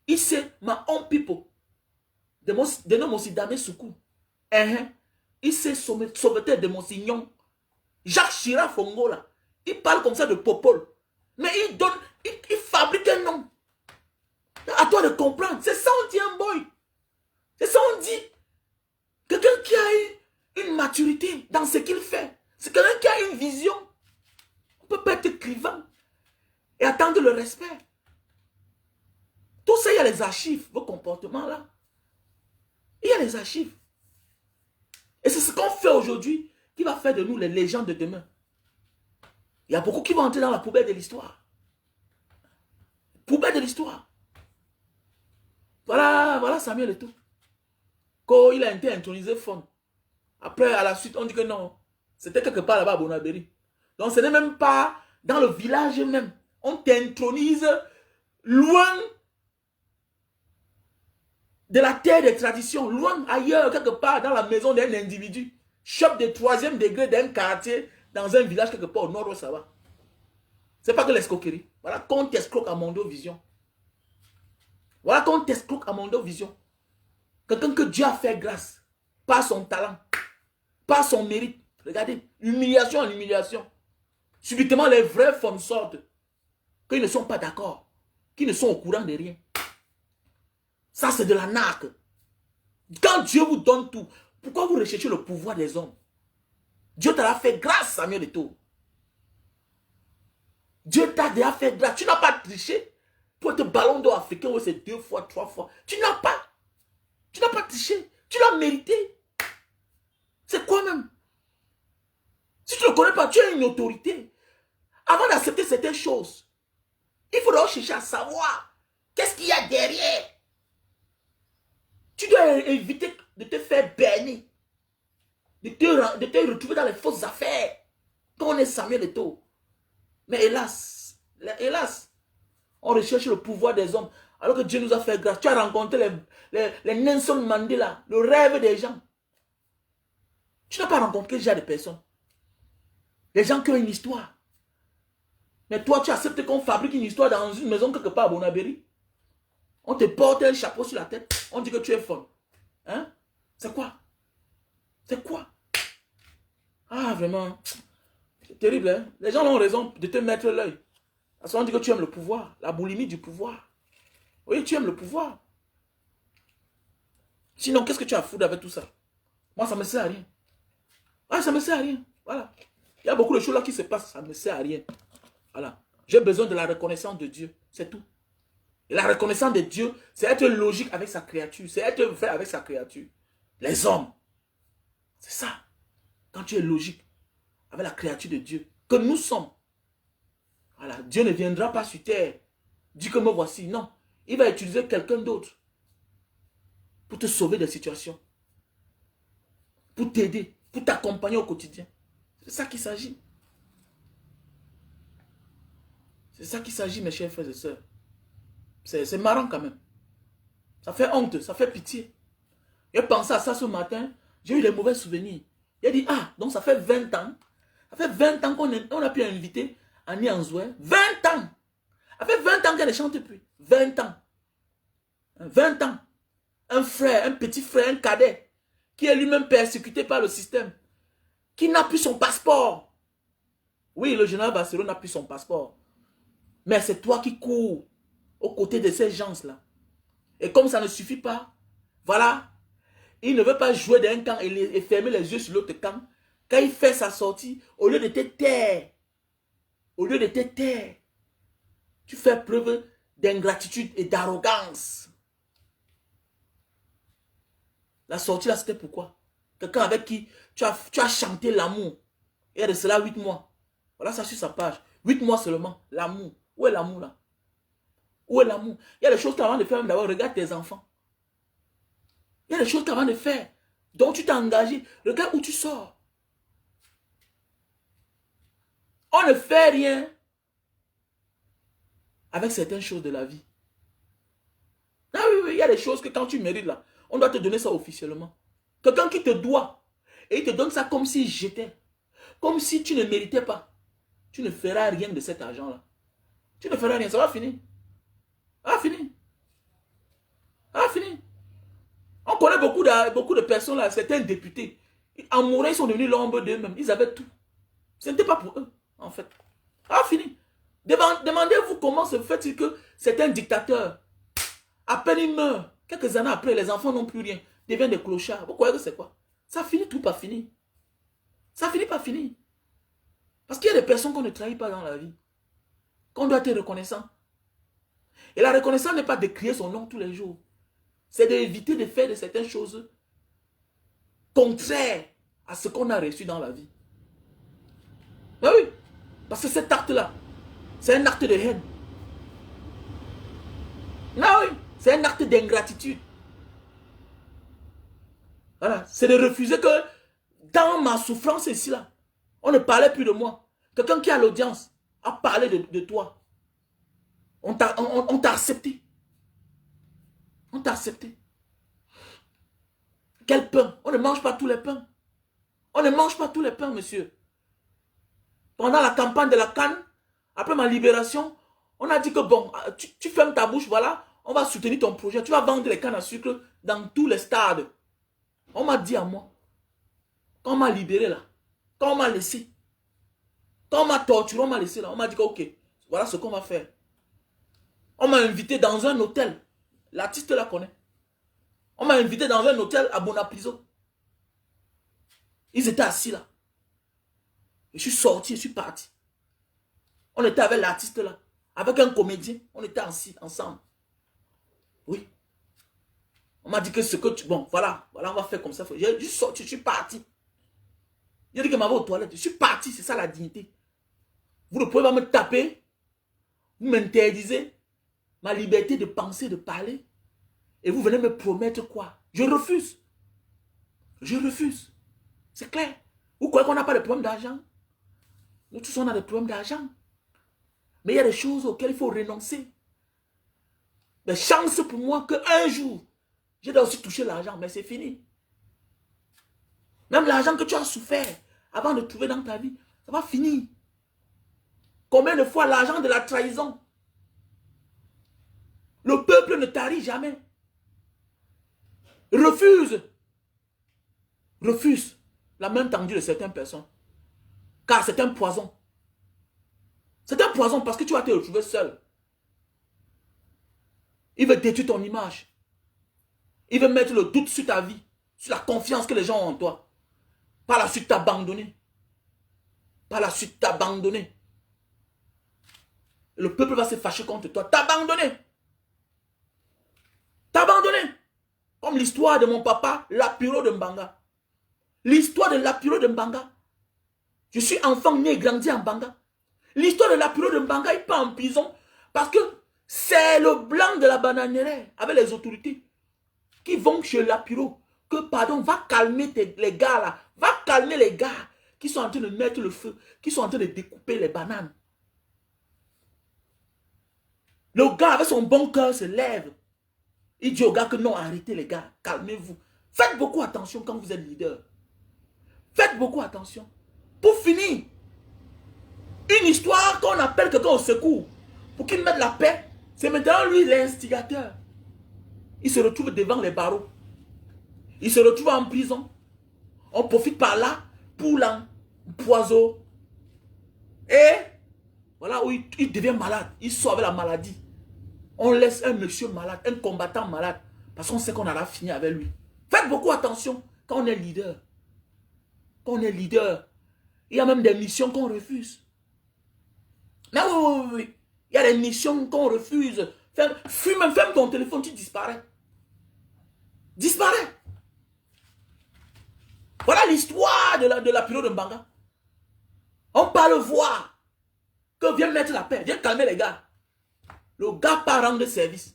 Il sait ma own people. De nom aussi Damé Soukou. Il sait sauveteur de Monsignon. Jacques Chirac Fongola. Il parle comme ça de Popol. Mais il donne, il fabrique un nom. À toi de comprendre. C'est ça on dit un boy. C'est ça on dit. Quelqu'un qui a eu une maturité dans ce qu'il fait. C'est quelqu'un qui a une vision. On ne peut pas être clivant et attendre le respect. Tout ça, il y a les archives, vos comportements là. Il y a les archives. Et c'est ce qu'on fait aujourd'hui qui va faire de nous les légendes de demain. Il y a beaucoup qui vont entrer dans la poubelle de l'histoire. Poubelle de l'histoire. Voilà Samuel et tout. Quand il a été intronisé fond. Après, à la suite, on dit que non. C'était quelque part là-bas à Bonabéry. Donc, ce n'est même pas dans le village même. On t'intronise loin de la terre des traditions. Loin ailleurs, quelque part, dans la maison d'un individu. Chef de 3e degré d'un quartier, dans un village quelque part au nord-ouest, ça va. C'est pas que l'escroquerie. Voilà qu'on t'escroque à Mondo Vision. Voilà qu'on t'escroque à Mondo Vision. Quelqu'un que Dieu a fait grâce. Par son talent. Par son mérite. Regardez, humiliation en humiliation. Subitement, les vrais femmes sortent. Qu'ils ne sont pas d'accord. Qu'ils ne sont au courant de rien. Ça, c'est de la narque. Quand Dieu vous donne tout, pourquoi vous recherchez le pouvoir des hommes? Dieu t'a fait grâce, Samuel Eto'o. Dieu t'a déjà fait grâce. Tu n'as pas triché pour être ballon d'or africain, où c'est 2 fois, 3 fois. Tu n'as pas. Tu n'as pas triché. Tu l'as mérité. C'est quoi même? Si tu ne le connais pas, tu as une autorité. Avant d'accepter certaines choses, il faudra chercher à savoir qu'est-ce qu'il y a derrière. Tu dois éviter de te faire berner, de te retrouver dans les fausses affaires. Quand on est Samuel Eto'o. Mais hélas, on recherche le pouvoir des hommes. Alors que Dieu nous a fait grâce. Tu as rencontré les Nelson Mandela, le rêve des gens. Tu n'as pas rencontré déjà des personnes. Les gens qui ont une histoire. Mais toi, tu acceptes qu'on fabrique une histoire dans une maison quelque part à Bonabéry. On te porte un chapeau sur la tête. On dit que tu es folle. Hein? C'est quoi? C'est quoi? Ah, vraiment. C'est terrible, hein? Les gens ont raison de te mettre l'œil. Parce qu'on dit que tu aimes le pouvoir. La boulimie du pouvoir. Oui, tu aimes le pouvoir. Sinon, qu'est-ce que tu as à foutre avec tout ça? Moi, ça ne me sert à rien. Ah, ça ne me sert à rien. Voilà. Il y a beaucoup de choses là qui se passent. Ça ne me sert à rien. Voilà. J'ai besoin de la reconnaissance de Dieu. C'est tout. Et la reconnaissance de Dieu, c'est être logique avec sa créature. C'est être vrai avec sa créature. Les hommes. C'est ça. Quand tu es logique avec la créature de Dieu, que nous sommes. Voilà. Dieu ne viendra pas sur terre. Dis que me voici. Non. Il va utiliser quelqu'un d'autre pour te sauver des situations. Pour t'aider. Pour t'accompagner au quotidien. C'est ça qu'il s'agit. C'est ça qu'il s'agit, mes chers frères et sœurs. C'est marrant quand même. Ça fait honte, ça fait pitié. J'ai pensé à ça ce matin, j'ai eu des mauvais souvenirs. J'ai dit, ah, donc ça fait 20 ans. Ça fait 20 ans qu'on a pu inviter Annie Anzoué. 20 ans. Ça fait 20 ans qu'elle ne chante plus. 20 ans. 20 ans. Un frère, un petit frère, un cadet, qui est lui-même persécuté par le système, qui n'a plus son passeport. Oui, le général Bassero n'a plus son passeport. Mais c'est toi qui cours aux côtés de ces gens-là. Et comme ça ne suffit pas, voilà, il ne veut pas jouer d'un camp et fermer les yeux sur l'autre camp. Quand il fait sa sortie, au lieu de te taire, tu fais preuve d'ingratitude et d'arrogance. La sortie là, c'était pourquoi? Quelqu'un avec qui tu as chanté l'amour. Il y a de cela 8 mois. Voilà ça sur sa page. 8 mois seulement, l'amour. Où est l'amour là? Où est l'amour? Il y a des choses qu'avant de faire, même d'abord, regarde tes enfants. Il y a des choses qu'avant de faire, dont tu t'es engagé. Regarde où tu sors. On On ne fait rien avec certaines choses de la vie. Ah oui, oui, il y a des choses que quand tu mérites là, on doit te donner ça officiellement. Quelqu'un qui te doit, et il te donne ça comme si j'étais, comme si tu ne méritais pas. Tu ne feras rien de cet argent-là. Tu ne feras rien, ça va finir. Ça va finir. Ça va finir. On connaît beaucoup de personnes là, certains députés. En mourant, ils sont devenus l'ombre d'eux-mêmes. Ils avaient tout. Ce n'était pas pour eux, en fait. Ça va finir. Demandez-vous comment se fait-il que certains dictateurs, à peine ils meurent, quelques années après, les enfants n'ont plus rien, deviennent des clochards. Vous croyez que c'est quoi? Ça finit tout par finir. Ça finit par finir. Parce qu'il y a des personnes qu'on ne trahit pas dans la vie. Qu'on doit être reconnaissant. Et la reconnaissance n'est pas de crier son nom tous les jours. C'est d'éviter de faire de certaines choses contraires à ce qu'on a reçu dans la vie. Ben oui. Parce que cet acte-là, c'est un acte de haine. Ah oui. C'est un acte d'ingratitude. Voilà. C'est de refuser que dans ma souffrance ici, là, on ne parlait plus de moi. Quelqu'un qui a l'audience a parlé de toi. On t'a accepté. On t'a accepté. Quel pain? On ne mange pas tous les pains. On ne mange pas tous les pains, monsieur. Pendant la campagne de la canne, après ma libération, on a dit que bon, tu fermes ta bouche, voilà, on va soutenir ton projet. Tu vas vendre les cannes à sucre dans tous les stades. On m'a dit à moi, quand on m'a libéré là, quand on m'a laissé, quand on m'a torturé, on m'a laissé là, on m'a dit que ok, voilà ce qu'on va faire. On m'a invité dans un hôtel. L'artiste la connaît. On m'a invité dans un hôtel à Bonapiso. Ils étaient assis là. Je suis sorti, je suis parti. On était avec l'artiste là. Avec un comédien. On était assis ensemble. Oui. On m'a dit que ce que tu... Bon, voilà. Voilà, on va faire comme ça. J'ai juste sorti, je suis parti. J'ai dit que ma voix aux toilettes. Je suis parti, c'est ça la dignité. Vous ne pouvez pas me taper. Vous m'interdisez ma liberté de penser, de parler. Et vous venez me promettre quoi? Je refuse. Je refuse. C'est clair. Vous croyez qu'on n'a pas de problème d'argent? Nous tous, on a des problèmes d'argent. Mais il y a des choses auxquelles il faut renoncer. Des chances pour moi qu'un jour, je dois aussi toucher l'argent, mais c'est fini. Même l'argent que tu as souffert avant de trouver dans ta vie, ça va finir. Combien de fois l'argent de la trahison? Le peuple ne tarit jamais. Refuse. Refuse la main tendue de certaines personnes. Car c'est un poison. C'est un poison parce que tu vas te retrouver seul. Il veut détruire ton image. Il veut mettre le doute sur ta vie, sur la confiance que les gens ont en toi. Par la suite, t'abandonner. Par la suite, t'abandonner. Le peuple va se fâcher contre toi. T'abandonner. T'abandonner. Comme l'histoire de mon papa, Lapiro de Mbanga. L'histoire de Lapiro de Mbanga. Je suis enfant né et grandi en Mbanga. L'histoire de Lapiro de Mbanga, il part en prison parce que c'est le blanc de la bananière avec les autorités qui vont chez Lapiro. Que pardon, va calmer les gars là. Va calmer les gars qui sont en train de mettre le feu, qui sont en train de découper les bananes. Le gars avec son bon cœur se lève. Il dit aux gars que non, arrêtez les gars, calmez-vous. Faites beaucoup attention quand vous êtes leader. Faites beaucoup attention. Pour finir, une histoire qu'on appelle quelqu'un au secours pour qu'il mette la paix, c'est maintenant lui l'instigateur. Il se retrouve devant les barreaux. Il se retrouve en prison. On profite par là pour l'empoisonner. Et voilà où il devient malade. Il sort avec la maladie. On laisse un monsieur malade, un combattant malade, parce qu'on sait qu'on aura fini avec lui. Faites beaucoup attention quand on est leader. Quand on est leader, il y a même des missions qu'on refuse. Mais oui. Il y a des missions qu'on refuse. Ferme ton téléphone, tu disparais. Disparais. Voilà l'histoire de la période de Mbanga. On parle voir que viens mettre la paix, viens calmer les gars. Le gars part rendre service.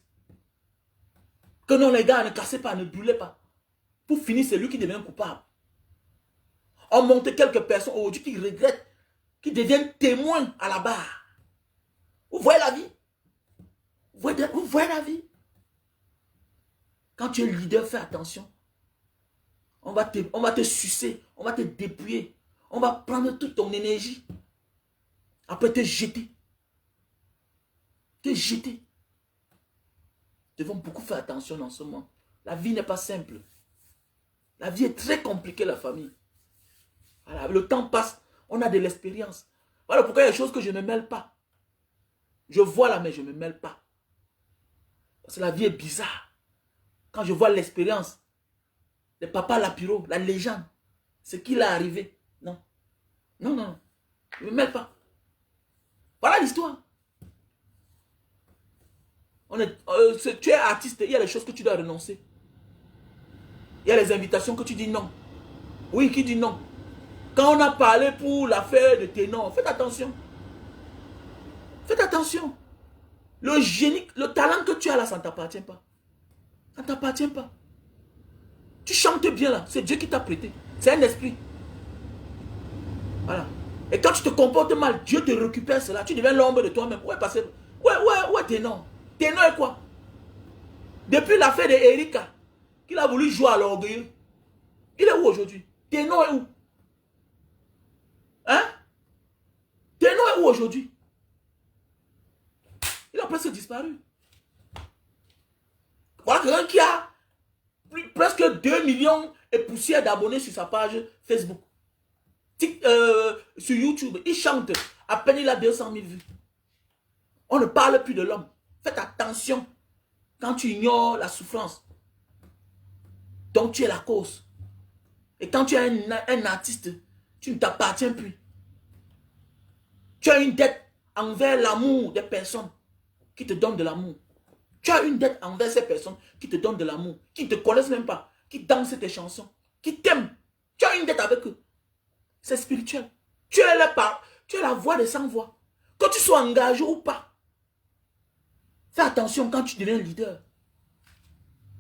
Que non, les gars, ne cassez pas, ne brûlez pas. Pour finir, c'est lui qui devient coupable. On monte quelques personnes aujourd'hui qui regrettent qui deviennent témoins à la barre. Vous voyez la vie? Vous voyez la vie? Quand tu es leader, fais attention. On va te sucer, on va te dépouiller. On va prendre toute ton énergie. Après te jeter. Te jeter. Nous devons beaucoup faire attention dans ce monde. La vie n'est pas simple. La vie est très compliquée, la famille. Voilà, le temps passe, on a de l'expérience. Voilà pourquoi il y a des choses que je ne mêle pas. Je vois là, mais je ne me mêle pas. Parce que la vie est bizarre. Quand je vois l'expérience, le papa Lapiro, la légende, ce qui l'est arrivé. Non. Non, non, non. Je ne me mêle pas. Voilà l'histoire. Tu es artiste, il y a des choses que tu dois renoncer. Il y a les invitations que tu dis non. Oui, qui dit non. Quand on a parlé pour l'affaire de Ténor, faites attention. Faites attention. Le génie, le talent que tu as là, ça ne t'appartient pas. Ça ne t'appartient pas. Tu chantes bien là, c'est Dieu qui t'a prêté. C'est un esprit. Voilà. Et quand tu te comportes mal, Dieu te récupère cela. Tu deviens l'ombre de toi-même. Où est passé? Où est Ténor? Ténor est quoi? Depuis l'affaire de Erika, qu'il a voulu jouer à l'orgueil. Il est où aujourd'hui? Ténor est où? Hein? Ténor est où aujourd'hui? Il a presque disparu. Voilà quelqu'un qui a presque 2 millions et poussière d'abonnés sur sa page Facebook. Sur YouTube, il chante. À peine il a 200 000 vues. On ne parle plus de l'homme. Faites attention quand tu ignores la souffrance. Donc tu es la cause. Et quand tu es un artiste, tu ne t'appartiens plus. Tu as une dette envers l'amour des personnes qui te donnent de l'amour. Tu as une dette envers ces personnes qui te donnent de l'amour, qui ne te connaissent même pas, qui dansent tes chansons, qui t'aiment. Tu as une dette avec eux. C'est spirituel. Tu es la voix des sans-voix. Que tu sois engagé ou pas. Fais attention quand tu deviens leader.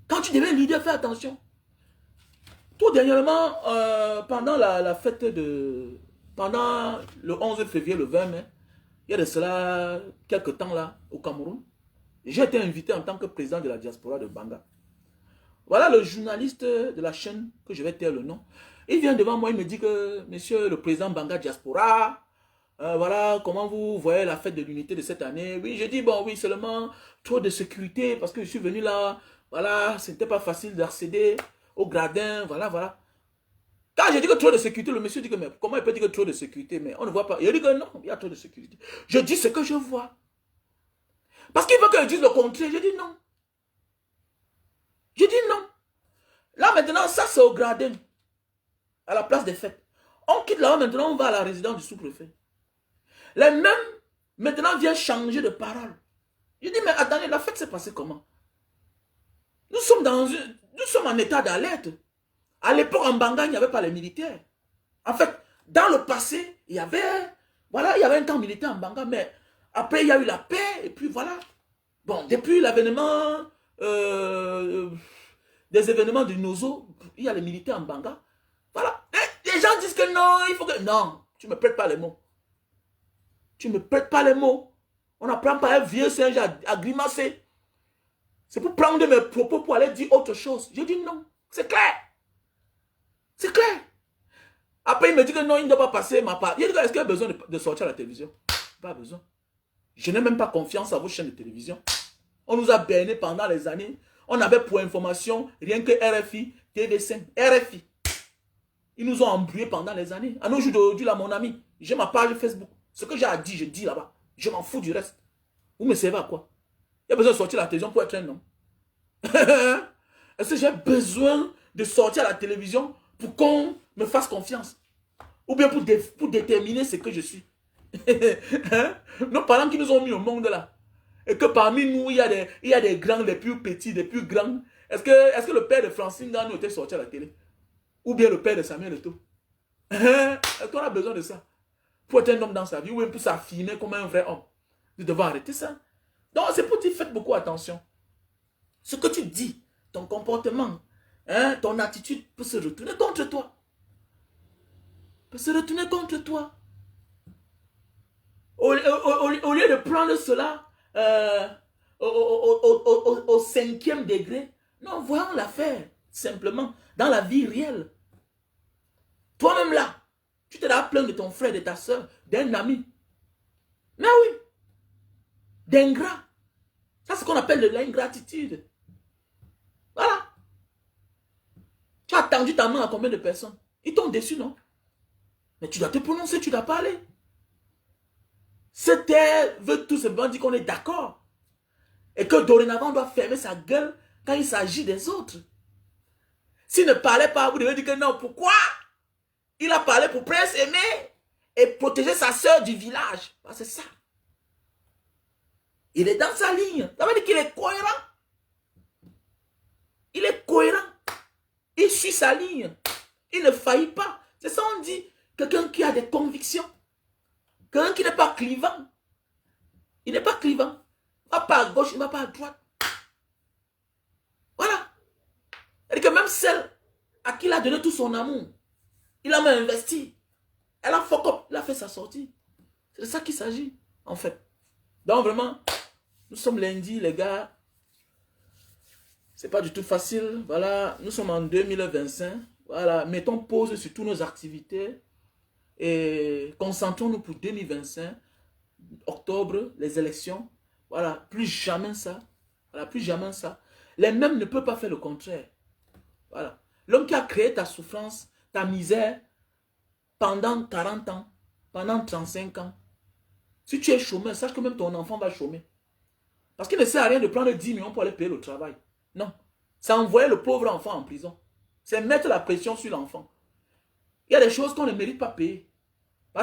Quand tu deviens leader, fais attention. Tout dernièrement, pendant la fête de... Pendant le 11 février, le 20 mai, il y a de cela quelques temps là, au Cameroun, j'ai été invité en tant que président de la diaspora de Banga. Voilà le journaliste de la chaîne, que je vais taire le nom. Il vient devant moi, il me dit que, monsieur le président Banga Diaspora, voilà, comment vous voyez la fête de l'unité de cette année? Oui, je dis, bon, oui, seulement trop de sécurité, parce que je suis venu là, voilà, c'était pas facile d'accéder au gradin, voilà, voilà. Quand je dis que trop de sécurité, le monsieur dit que, mais comment il peut dire que trop de sécurité? Mais on ne voit pas. Il dit que non, il y a trop de sécurité. Je dis ce que je vois. Parce qu'il veut que je dise le contraire. Je dis non. Je dis non. Là maintenant, ça c'est au gradin. À la place des fêtes. On quitte là-bas maintenant, on va à la résidence du sous-préfet. Les mêmes, maintenant, viennent changer de parole. Je dis, mais attendez, la fête s'est passée comment? Nous sommes en état d'alerte. À l'époque, en Banga, il n'y avait pas les militaires. En fait, dans le passé, il y avait un camp militaire en Banga, mais après, il y a eu la paix, et puis voilà. Bon, depuis l'avènement des événements du Nozo, il y a les militaires en Banga. Voilà. Et les gens disent que non, il faut que... Non, tu ne me prêtes pas les mots. Tu ne me prêtes pas les mots. On n'apprend pas un vieux singe à grimacer. C'est pour prendre mes propos pour aller dire autre chose. Je dis non, c'est clair. C'est clair. Après, il me dit que non, il ne doit pas passer ma part. Il dit, est-ce qu'il y a besoin de sortir à la télévision? Pas besoin. Je n'ai même pas confiance à vos chaînes de télévision. On nous a bernés pendant les années. On avait pour information rien que RFI, TV5, RFI. Ils nous ont embrouillés pendant les années. À nos jours d'aujourd'hui, là, mon ami, j'ai ma page Facebook. Ce que j'ai à dire, je dis là-bas. Je m'en fous du reste. Vous me servez à quoi? Il y a besoin de sortir à la télévision pour être un homme. Est-ce que j'ai besoin de sortir à la télévision pour qu'on me fasse confiance? Ou bien pour déterminer ce que je suis? Nos parents qui nous ont mis au monde là. Et que parmi nous, il y a des grands, des plus petits, des plus grands. Est-ce que le père de Francine Ganou était sorti à la télé? Ou bien le père de Samuel Eto'o? Est-ce qu'on a besoin de ça? Pour être un homme dans sa vie, ou même pour s'affirmer comme un vrai homme. Nous devons arrêter ça. Donc c'est pour dire, faites beaucoup attention. Ce que tu dis, ton comportement, ton attitude peut se retourner contre toi. Peut se retourner contre toi. Au lieu de prendre cela au 5e degré, non, voyons l'affaire, simplement, dans la vie réelle. Toi-même là, tu te la plaindre de ton frère, de ta soeur, d'un ami. Mais oui, d'ingrat. Ça, c'est ce qu'on appelle de l'ingratitude. Voilà. Tu as tendu ta main à combien de personnes? Ils t'ont déçu, non? Mais tu dois te prononcer, tu dois parler. Cette terre veut tout simplement dire qu'on est d'accord. Et que dorénavant, on doit fermer sa gueule quand il s'agit des autres. S'il ne parlait pas, vous devez dire que non. Pourquoi? Il a parlé pour Prince Aimé et protéger sa soeur du village. C'est ça. Il est dans sa ligne. Ça veut dire qu'il est cohérent. Il est cohérent. Il suit sa ligne. Il ne faillit pas. C'est ça on dit. Quelqu'un qui a des convictions. Quelqu'un qui n'est pas clivant. Il n'est pas clivant. Il ne va pas à gauche, il ne va pas à droite. Voilà. C'est-à-dire que même celle à qui il a donné tout son amour, il a même investi. Elle a fuck up. Il a fait sa sortie. C'est de ça qu'il s'agit, en fait. Donc vraiment, nous sommes lundi, les gars. C'est pas du tout facile. Voilà, nous sommes en 2025. Voilà, mettons pause sur toutes nos activités. Et concentrons-nous pour 2025. Octobre, les élections. Voilà, plus jamais ça. Voilà, plus jamais ça. Les mêmes ne peuvent pas faire le contraire. Voilà. L'homme qui a créé ta souffrance, ta misère, pendant 40 ans, pendant 35 ans. Si tu es chômeur, sache que même ton enfant va chômer. Parce qu'il ne sert à rien de prendre 10 millions pour aller payer le travail. Non. C'est envoyer le pauvre enfant en prison. C'est mettre la pression sur l'enfant. Il y a des choses qu'on ne mérite pas payer.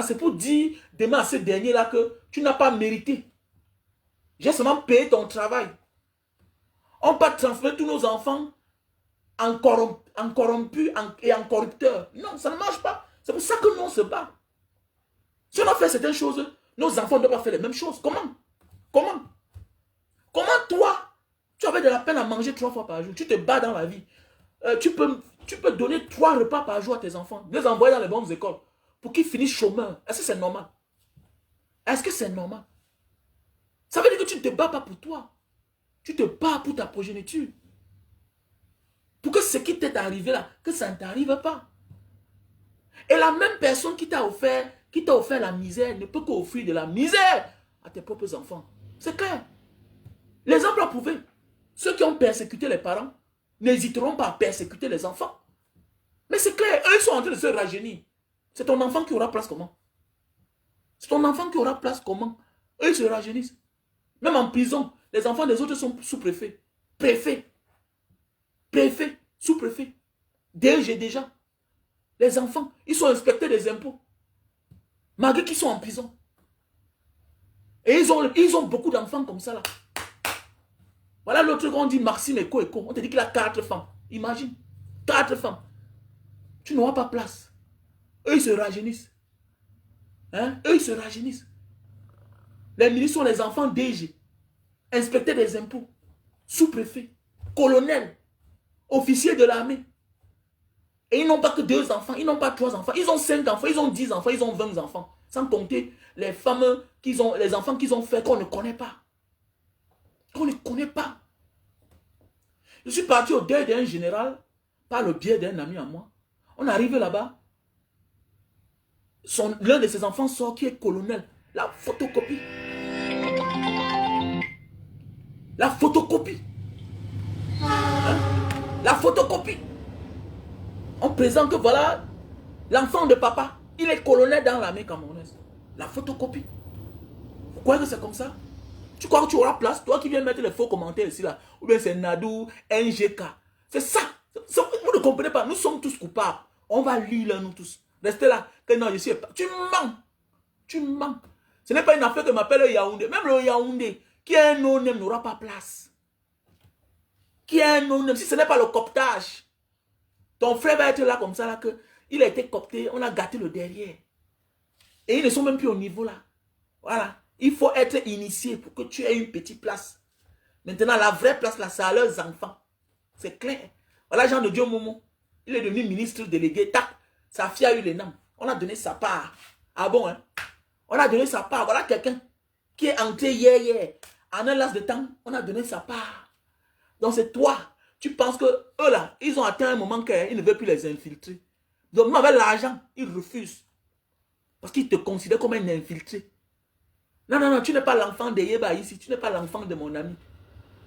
C'est pour dire demain à ce dernier-là que tu n'as pas mérité. J'ai seulement payé ton travail. On peut transférer tous nos enfants en corrompus et en corrupteurs. Non, ça ne marche pas. C'est pour ça que nous on se bat. Si on a fait certaines choses, nos enfants ne doivent pas faire les mêmes choses. Comment? Comment? Comment toi, tu avais de la peine à manger 3 fois par jour? Tu te bats dans la vie. Tu peux donner 3 repas par jour à tes enfants. Les envoyer dans les bonnes écoles. Pour qu'ils finissent chômeurs. Est-ce que c'est normal? Est-ce que c'est normal? Ça veut dire que tu ne te bats pas pour toi. Tu te bats pour ta progéniture. Pour que ce qui t'est arrivé là, que ça ne t'arrive pas. Et la même personne qui t'a offert la misère ne peut qu'offrir de la misère à tes propres enfants. C'est clair. L'exemple a prouvé. Ceux qui ont persécuté les parents n'hésiteront pas à persécuter les enfants. Mais c'est clair, eux ils sont en train de se rajeunir. C'est ton enfant qui aura place comment? C'est ton enfant qui aura place comment? Eux ils se rajeunissent. Même en prison, les enfants des autres sont sous-préfets. Préfets. Préfets. Sous-préfets. DG déjà. Les enfants, ils sont inspecteurs des impôts. Malgré qu'ils sont en prison. Et ils ont beaucoup d'enfants comme ça là. Voilà l'autre qu'on dit Maxime Eko. On te dit qu'il a 4 femmes. Imagine. 4 femmes. Tu n'auras pas place. Eux, ils se rajeunissent. Hein? Eux, ils se rajeunissent. Les ministres sont les enfants DG. Inspecteurs des impôts. Sous-préfets. Colonels. Officiers de l'armée. Et ils n'ont pas que 2 enfants. Ils n'ont pas 3 enfants. Ils ont 5 enfants. Ils ont 10 enfants. Ils ont 20 enfants. Sans compter les femmes les enfants qu'ils ont fait qu'on ne connaît pas. Qu'on ne connaît pas. Je suis parti au deuil d'un général par le biais d'un ami à moi. On arrive là-bas. L'un de ses enfants sort qui est colonel. La photocopie. La photocopie. Hein? La photocopie. On présente que voilà l'enfant de papa. Il est colonel dans l'armée camerounaise. La photocopie. Vous croyez que c'est comme ça? Tu crois que tu auras place? Toi qui viens mettre les faux commentaires ici là. Ou bien c'est Nadou, NGK. C'est ça. Vous ne comprenez pas. Nous sommes tous coupables. On va lire là nous tous. Restez là. Que non, je suis pas. Tu mens. Tu mens. Ce n'est pas une affaire que m'appelle Yaoundé. Même le Yaoundé, qui est un non-name, n'aura pas place. Qui est un non-name. Si ce n'est pas le cooptage. Ton frère va être là comme ça, là, que il a été coopté, on a gâté le derrière. Et ils ne sont même plus au niveau là. Voilà. Il faut être initié pour que tu aies une petite place. Maintenant, la vraie place là, c'est à leurs enfants. C'est clair. Voilà Jean de Dieu Momo. Il est devenu ministre délégué. Tac. Sa fille a eu les noms. On a donné sa part. Ah bon, hein? On a donné sa part. Voilà quelqu'un qui est entré hier. En un laps de temps, on a donné sa part. Donc c'est toi. Tu penses que eux là, ils ont atteint un moment qu'ils ne veulent plus les infiltrer. Donc avec l'argent, ils refusent. Parce qu'ils te considèrent comme un infiltré. Non, non, non, tu n'es pas l'enfant de Yeba ici. Tu n'es pas l'enfant de mon ami.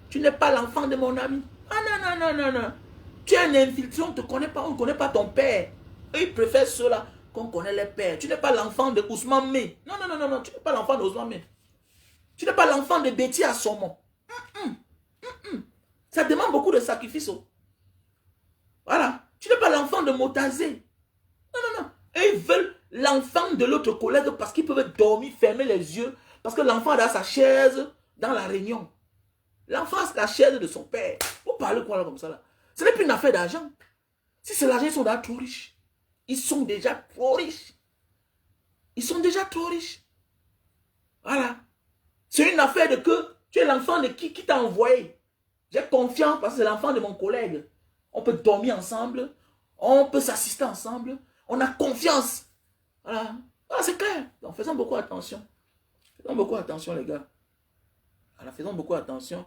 Tu n'es pas l'enfant de mon ami. Ah non, non, non, non, non. Tu es un infiltré, on ne te connaît pas, on ne connaît pas ton père. Eux, ils préfèrent ceux-là qu'on connaît les pères. Tu n'es pas l'enfant de Ousmane May. Non, non, non, non, non, tu n'es pas l'enfant de Ousmane May. Tu n'es pas l'enfant de Betty à Saumon. Ça demande beaucoup de sacrifices. Oh. Voilà. Tu n'es pas l'enfant de Motazé. Non, non, non. Et ils veulent l'enfant de l'autre collègue parce qu'ils peuvent dormir, fermer les yeux. Parce que l'enfant a sa chaise dans la réunion. L'enfant a la chaise de son père. Vous parlez quoi là comme ça là? Ce n'est plus une affaire d'argent. Si c'est l'argent, ils sont déjà trop riches. Ils sont déjà trop riches. Ils sont déjà trop riches. Voilà. C'est une affaire de que tu es l'enfant de qui t'a envoyé. J'ai confiance parce que c'est l'enfant de mon collègue. On peut dormir ensemble. On peut s'assister ensemble. On a confiance. Voilà. Voilà, c'est clair. Donc faisons beaucoup attention. Faisons beaucoup attention les gars. Voilà, faisons beaucoup attention.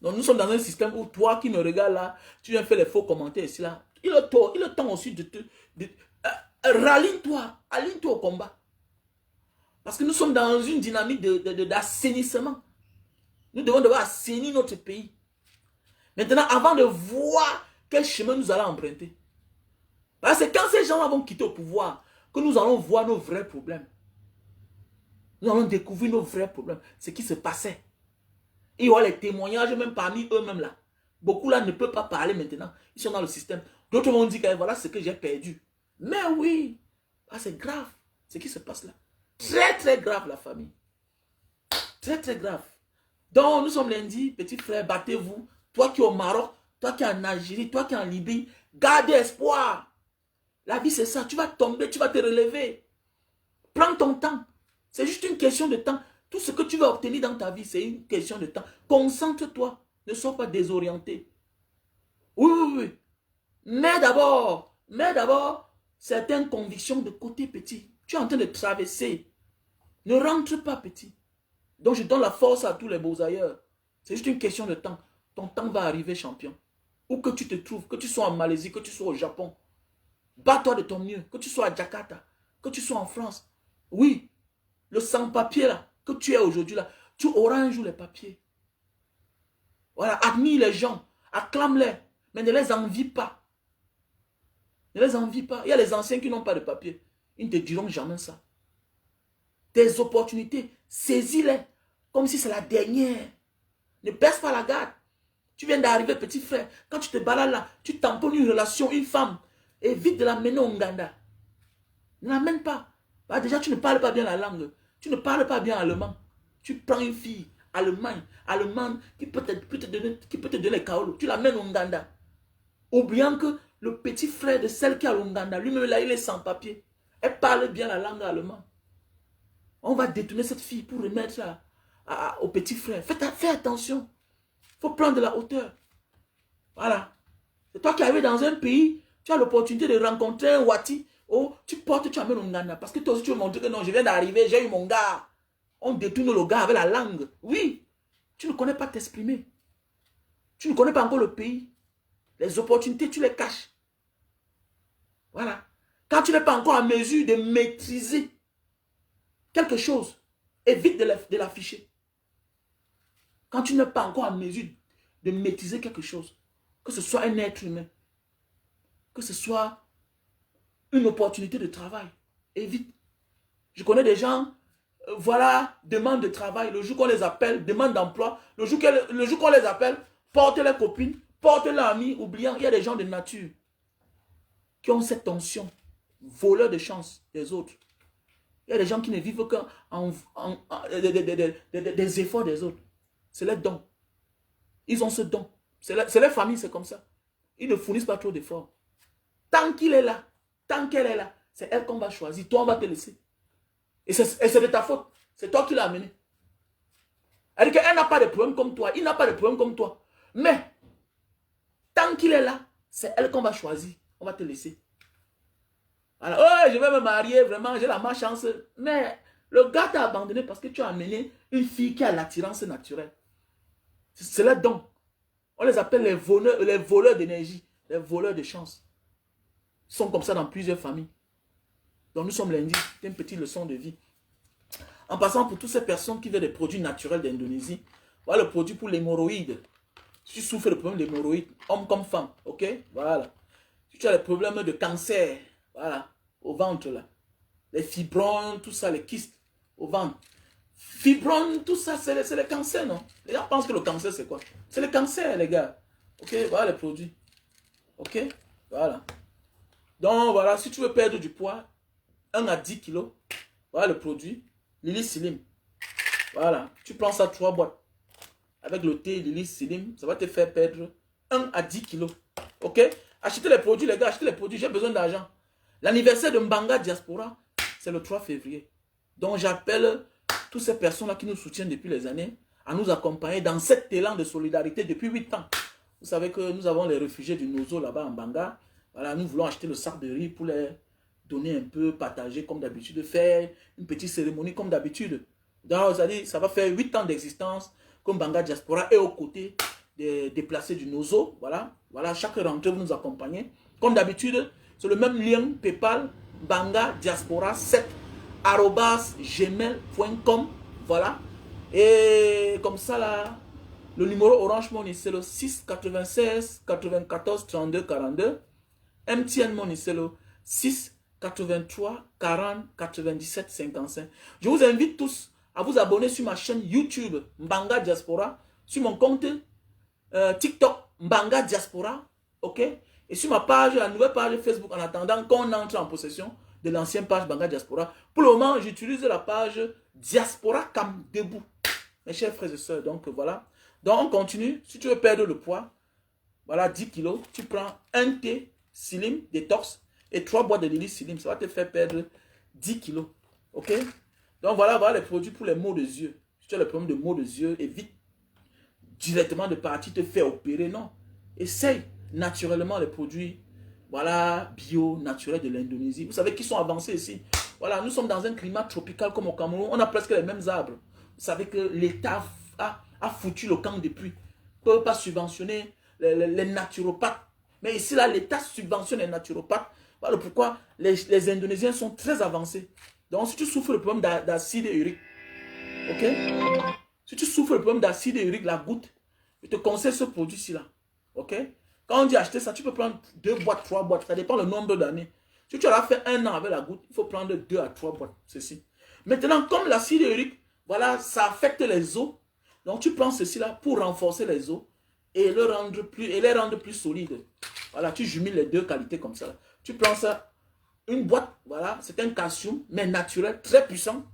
Donc nous sommes dans un système où toi qui me regardes là, tu viens faire les faux commentaires ici là. Il est temps aussi de te... raligne-toi. Aligne-toi au combat. Parce que nous sommes dans une dynamique d'assainissement. Nous devons devoir assainir notre pays. Maintenant, avant de voir quel chemin nous allons emprunter. Parce que quand ces gens-là vont quitter le pouvoir, que nous allons voir nos vrais problèmes. Nous allons découvrir nos vrais problèmes. Ce qui se passait. Il y aura les témoignages même parmi eux-mêmes là. Beaucoup là ne peuvent pas parler maintenant. Ils sont dans le système. D'autres vont dire que voilà ce que j'ai perdu. Mais oui, c'est grave ce qui se passe là. Très très grave la famille. Très très grave. Donc nous sommes lundi, petit frère, battez-vous. Toi qui es au Maroc, toi qui es en Algérie, toi qui es en Libye, gardez espoir. La vie c'est ça, tu vas tomber, tu vas te relever. Prends ton temps. C'est juste une question de temps. Tout ce que tu vas obtenir dans ta vie, c'est une question de temps. Concentre-toi. Ne sois pas désorienté. Oui, oui, oui. Mets d'abord certaines convictions de côté, petit. Tu es en train de traverser. Ne rentre pas, petit. Donc je donne la force à tous les beaux ailleurs. C'est juste une question de temps. Ton temps va arriver, champion. Où que tu te trouves, que tu sois en Malaisie, que tu sois au Japon. Bats-toi de ton mieux. Que tu sois à Jakarta, que tu sois en France. Oui, le sans-papier là, que tu es aujourd'hui là, tu auras un jour les papiers. Voilà, admire les gens, acclame-les, mais ne les envie pas. Ne les envie pas. Il y a les anciens qui n'ont pas de papier. Ils ne te diront jamais ça. Tes opportunités, saisis-les comme si c'est la dernière. Ne baisse pas la garde. Tu viens d'arriver, petit frère. Quand tu te balades là, tu tamponnes une relation, une femme. Évite de l'amener au Nganda. Ne l'amène pas. Bah, déjà, tu ne parles pas bien la langue. Tu ne parles pas bien allemand. Tu prends une fille allemande qui peut te donner le kaolo. Tu l'amènes au Nganda. Oubliant que le petit frère de celle qui a le Nganda, lui-même là, il est sans papier. Elle parle bien la langue allemande. On va détourner cette fille pour remettre au petit frère. Fais attention. Il faut prendre de la hauteur. Voilà. C'est toi qui arrives dans un pays, tu as l'opportunité de rencontrer un Wati. Oh, tu amènes un Nganda. Parce que toi aussi, tu veux montrer que non, je viens d'arriver, j'ai eu mon gars. On détourne le gars avec la langue. Oui. Tu ne connais pas t'exprimer. Tu ne connais pas encore le pays. Les opportunités, tu les caches. Voilà. Quand tu n'es pas encore en mesure de maîtriser quelque chose, évite de l'afficher. Quand tu n'es pas encore en mesure de maîtriser quelque chose, que ce soit un être humain, que ce soit une opportunité de travail, évite. Je connais des gens, voilà, demande de travail, le jour qu'on les appelle, demande d'emploi, le jour qu'on les appelle, portent les copines, portent leurs amis, oubliant, il y a des gens de nature qui ont cette tension, voleurs de chance des autres. Il y a des gens qui ne vivent que des efforts des autres. C'est leur don. Ils ont ce don. C'est leur famille, c'est comme ça. Ils ne fournissent pas trop d'efforts. Tant qu'il est là, tant qu'elle est là, c'est elle qu'on va choisir. Toi, on va te laisser. Et c'est de ta faute. C'est toi qui l'as amenée. Elle dit qu'elle n'a pas de problème comme toi. Il n'a pas de problème comme toi. Mais, tant qu'il est là, c'est elle qu'on va choisir. On va te laisser. Alors, oh, je vais me marier, vraiment, j'ai la malchance. Mais Le gars t'a abandonné parce que tu as amené une fille qui a l'attirance naturelle. C'est là donc. On les appelle les voleurs d'énergie, les voleurs de chance. Ils sont comme ça dans plusieurs familles. Donc nous sommes lundi, c'est une petite leçon de vie. En passant pour toutes ces personnes qui veulent des produits naturels d'Indonésie, voilà le produit pour l'hémorroïde. Si tu souffres de problèmes d'hémorroïdes, homme comme femme, ok? Voilà. Si tu as des problèmes de cancer, voilà, au ventre là. Les fibromes, tout ça, les kystes au ventre. Fibromes, tout ça, c'est les cancers, non? Les gens pensent que le cancer, c'est quoi? C'est le cancer, les gars. Ok, voilà les produits. Ok, voilà. Donc, voilà, si tu veux perdre du poids, 1 à 10 kilos, voilà le produit. Lily Slim. Voilà, tu prends ça 3 boîtes. Avec le thé Lily Slim, ça va te faire perdre 1 à 10 kilos. Ok? Achetez les produits, les gars, achetez les produits, j'ai besoin d'argent. L'anniversaire de Mbanga Diaspora, c'est le 3 février. Donc, j'appelle toutes ces personnes-là qui nous soutiennent depuis les années à nous accompagner dans cet élan de solidarité depuis 8 ans. Vous savez que nous avons les réfugiés du Nozo là-bas en Mbanga. Voilà, nous voulons acheter le sac de riz pour les donner un peu, partager comme d'habitude, faire une petite cérémonie comme d'habitude. Donc, ça va faire 8 ans d'existence comme Mbanga Diaspora et aux côtés des déplacés du Nozo. Voilà, voilà, chaque rentrée, vous nous accompagnez. Comme d'habitude, c'est le même lien PayPal, Mbanga Diaspora 7 @gmail.com. Voilà. Et comme ça, là, le numéro Orange Money, c'est le 6 96 94 32 42. MTN Money, c'est le 6 83 40 97 55. Je vous invite tous à vous abonner sur ma chaîne YouTube Mbanga Diaspora, sur mon compte TikTok Mbanga Diaspora, ok? Et sur ma page, la nouvelle page Facebook, en attendant qu'on entre en possession de l'ancienne page Mbanga Diaspora. Pour le moment, j'utilise la page Diaspora Cam Debout, mes chers frères et sœurs. Donc voilà. Donc on continue. Si tu veux perdre le poids, voilà 10 kilos, tu prends un thé Slim détox et 3 boîtes de Lily Slim. Ça va te faire perdre 10 kilos. Ok? Donc voilà les produits pour les maux de yeux. Si tu as le problème de maux de yeux, évite directement de partir te faire opérer. Non. Essaye naturellement les produits, voilà, bio, naturels de l'Indonésie. Vous savez qu'ils sont avancés ici. Voilà, nous sommes dans un climat tropical comme au Cameroun. On a presque les mêmes arbres. Vous savez que l'État a foutu le camp depuis. Ne peut pas subventionner les naturopathes. Mais ici, là, l'État subventionne les naturopathes. Voilà pourquoi les Indonésiens sont très avancés. Donc, si tu souffres le problème d'acide urique, ok? Si tu souffres le problème d'acide urique, la goutte, je te conseille ce produit-ci, là. Ok? Quand on dit acheter ça, tu peux prendre 2 boîtes, 3 boîtes. Ça dépend le nombre d'années. Si tu as fait 1 an avec la goutte, il faut prendre 2 à 3 boîtes. Ceci. Maintenant, comme l'acide urique, voilà, ça affecte les os. Donc, tu prends ceci là pour renforcer les os et les rendre plus solides. Voilà, tu jumeles les deux qualités comme ça. Tu prends ça, une boîte, voilà, c'est un calcium, mais naturel, très puissant.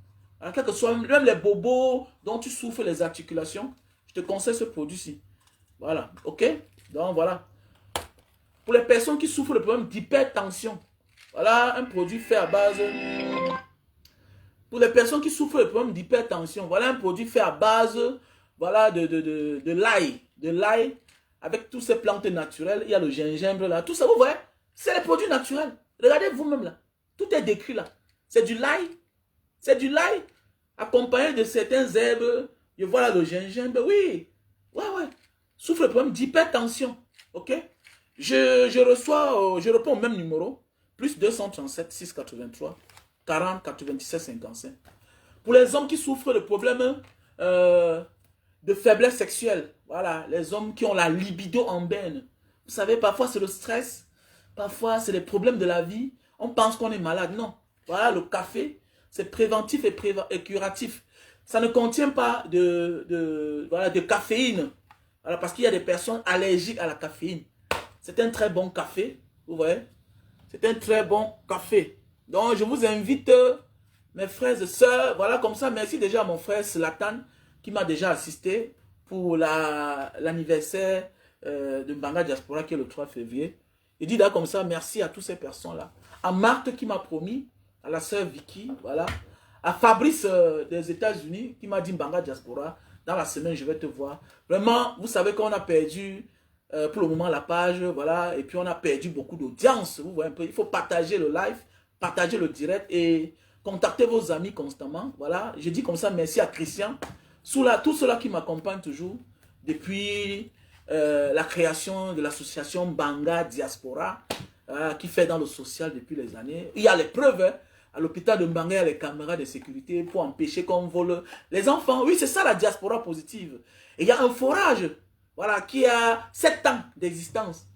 Alors, quel que soit, même les bobos dont tu souffres les articulations, je te conseille ce produit-ci. Voilà, ok? Donc, voilà. Pour les personnes qui souffrent de problèmes d'hypertension, voilà un produit fait à base... Pour les personnes qui souffrent de problèmes d'hypertension, voilà un produit fait à base, voilà, de l'ail. De l'ail, avec toutes ces plantes naturelles. Il y a le gingembre là. Tout ça, vous voyez, c'est les produits naturels. Regardez vous-même là. Tout est décrit là. C'est du l'ail. C'est du l'ail accompagné de certaines herbes. Et voilà le gingembre. Oui. Ouais. Souffre de problème d'hypertension. Ok. Je réponds au même numéro. Plus 237 683 40 97 55. Pour les hommes qui souffrent de problèmes de faiblesse sexuelle, voilà, les hommes qui ont la libido en berne. Vous savez, parfois c'est le stress, parfois c'est les problèmes de la vie. On pense qu'on est malade. Non. Voilà, le café, c'est préventif et curatif. Ça ne contient pas de caféine. Voilà, parce qu'il y a des personnes allergiques à la caféine. C'est un très bon café, vous voyez. C'est un très bon café. Donc, je vous invite, mes frères et sœurs, voilà, comme ça, merci déjà à mon frère Slatan, qui m'a déjà assisté pour l'anniversaire de Mbanga Diaspora, qui est le 3 février. Il dit là comme ça, merci à toutes ces personnes-là. À Marthe qui m'a promis, à la sœur Vicky, voilà. À Fabrice des États-Unis, qui m'a dit Mbanga Diaspora, dans la semaine, je vais te voir. Vraiment, vous savez qu'on a perdu pour le moment la page, voilà, et puis on a perdu beaucoup d'audience. Vous voyez un peu, il faut partager le live, partager le direct et Contactez vos amis constamment. Voilà, je dis comme ça merci à Christian. Tous ceux-là qui m'accompagnent toujours depuis la création de l'association Banga Diaspora qui fait dans le social depuis les années. Il y a les preuves. Hein. À l'hôpital de Mbanga, il y a les caméras de sécurité pour empêcher qu'on vole les enfants. Oui, c'est ça la diaspora positive. Et il y a un forage, voilà, qui a 7 ans d'existence.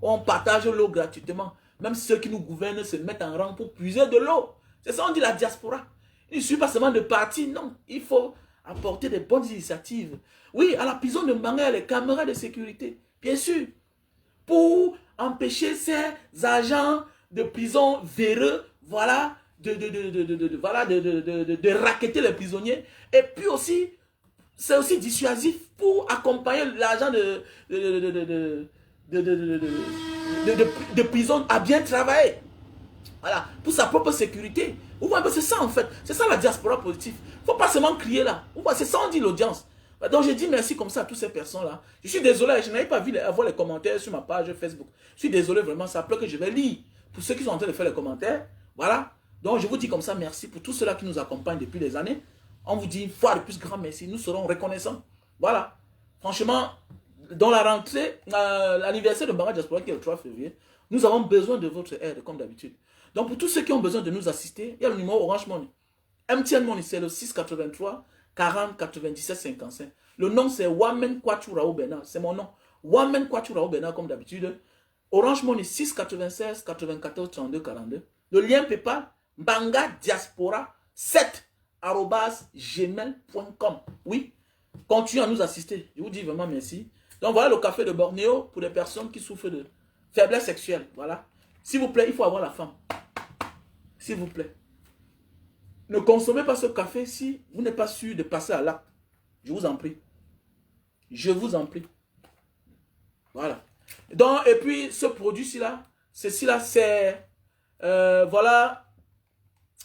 On partage l'eau gratuitement. Même ceux qui nous gouvernent se mettent en rang pour puiser de l'eau. C'est ça on dit la diaspora. Il ne suffit pas seulement de partir, non. Il faut apporter des bonnes initiatives. Oui, à la prison de Mbanga, il y a les caméras de sécurité, bien sûr. Pour empêcher ces agents de prison véreux, voilà, de racketter les prisonniers. Et puis aussi, c'est aussi dissuasif pour accompagner l'agent de prison à bien travailler. Voilà, pour sa propre sécurité. Vous voyez, c'est ça en fait. C'est ça la diaspora positive. Il ne faut pas seulement crier là. Vous voyez, c'est ça on dit l'audience. Donc je dis merci comme ça à toutes ces personnes-là. Je suis désolé, je n'avais pas vu avoir les commentaires sur ma page Facebook. Je suis désolé vraiment, ça pleut que je vais lire. Pour ceux qui sont en train de faire les commentaires, voilà. Donc je vous dis comme ça merci pour tous ceux-là qui nous accompagnent depuis des années. On vous dit une fois de plus grand merci. Nous serons reconnaissants. Voilà. Franchement, dans la rentrée, l'anniversaire de Banga Diaspora qui est le 3 février, nous avons besoin de votre aide comme d'habitude. Donc pour tous ceux qui ont besoin de nous assister, il y a le numéro Orange Money. MTN Money, c'est le 683 40 97 55. Le nom c'est Wamen Kwachurao Bernard. C'est mon nom. Wamen Kwachurao Bernard comme d'habitude. Orange Money 696 94 32 42. Le lien PayPal Banga Diaspora 7@gmail.com. Oui, continuez à nous assister. Je vous dis vraiment merci. Donc voilà le café de Bornéo pour les personnes qui souffrent de faiblesse sexuelle. Voilà. S'il vous plaît, il faut avoir la femme. S'il vous plaît. Ne consommez pas ce café si vous n'êtes pas sûr de passer à l'acte. Je vous en prie. Je vous en prie. Voilà. Donc, et puis, ce produit-ci là, ceci là, c'est voilà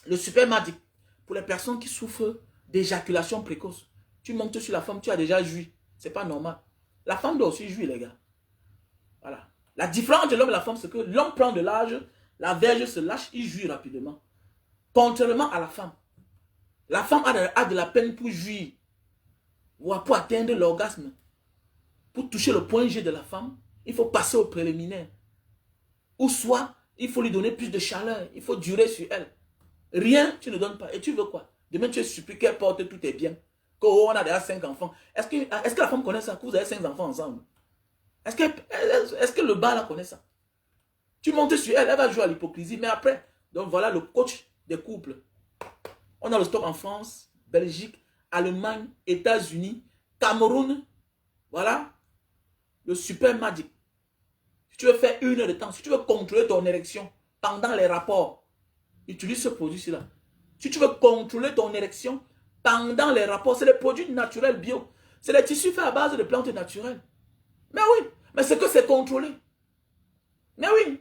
le Super Magic pour les personnes qui souffrent d'éjaculation précoce. Tu montes sur la femme, tu as déjà joui. C'est pas normal. La femme doit aussi jouir, les gars. Voilà. La différence entre l'homme et la femme, c'est que l'homme prend de l'âge, la verge se lâche, il jouit rapidement. Contrairement à la femme. La femme a de la peine pour jouir. Ou pour atteindre l'orgasme. Pour toucher le point G de la femme, il faut passer au préliminaire. Ou soit, il faut lui donner plus de chaleur. Il faut durer sur elle. Rien, tu ne donnes pas. Et tu veux quoi? Demain, tu es supplié qu'elle porte tous tes biens. Qu'on a déjà 5 enfants. Est-ce que la femme connaît ça? Que vous avez 5 enfants ensemble? Est-ce que le bas là connaît ça? Tu montes sur elle, elle va jouer à l'hypocrisie. Mais après, donc voilà le coach des couples. On a le stock en France, Belgique, Allemagne, États-Unis, Cameroun. Voilà. Le Super Magic. Si tu veux faire 1 heure de temps, si tu veux contrôler ton érection pendant les rapports, utilise ce produit-ci là. Si tu veux contrôler ton érection pendant les rapports, c'est des produits naturels bio. C'est des tissus faits à base de plantes naturelles. Mais oui, mais c'est que c'est contrôlé. Mais oui,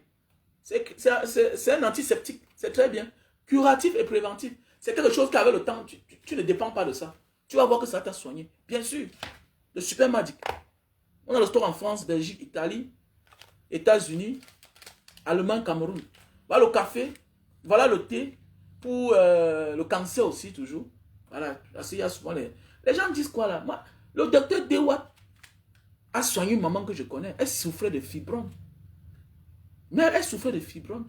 c'est un antiseptique. C'est très bien. Curatif et préventif. C'est quelque chose qu'avec le temps, tu ne dépends pas de ça. Tu vas voir que ça t'a soigné. Bien sûr. Le Super Magic. On a le store en France, Belgique, Italie, États-Unis, Allemagne, Cameroun. Voilà le café. Voilà le thé. Pour le cancer aussi, toujours. Voilà. Parce qu'il y a souvent les gens disent quoi là? Moi, le docteur Dewa a soigné une maman que je connais. Elle souffrait de fibromes. Mais elle souffrait de fibromes.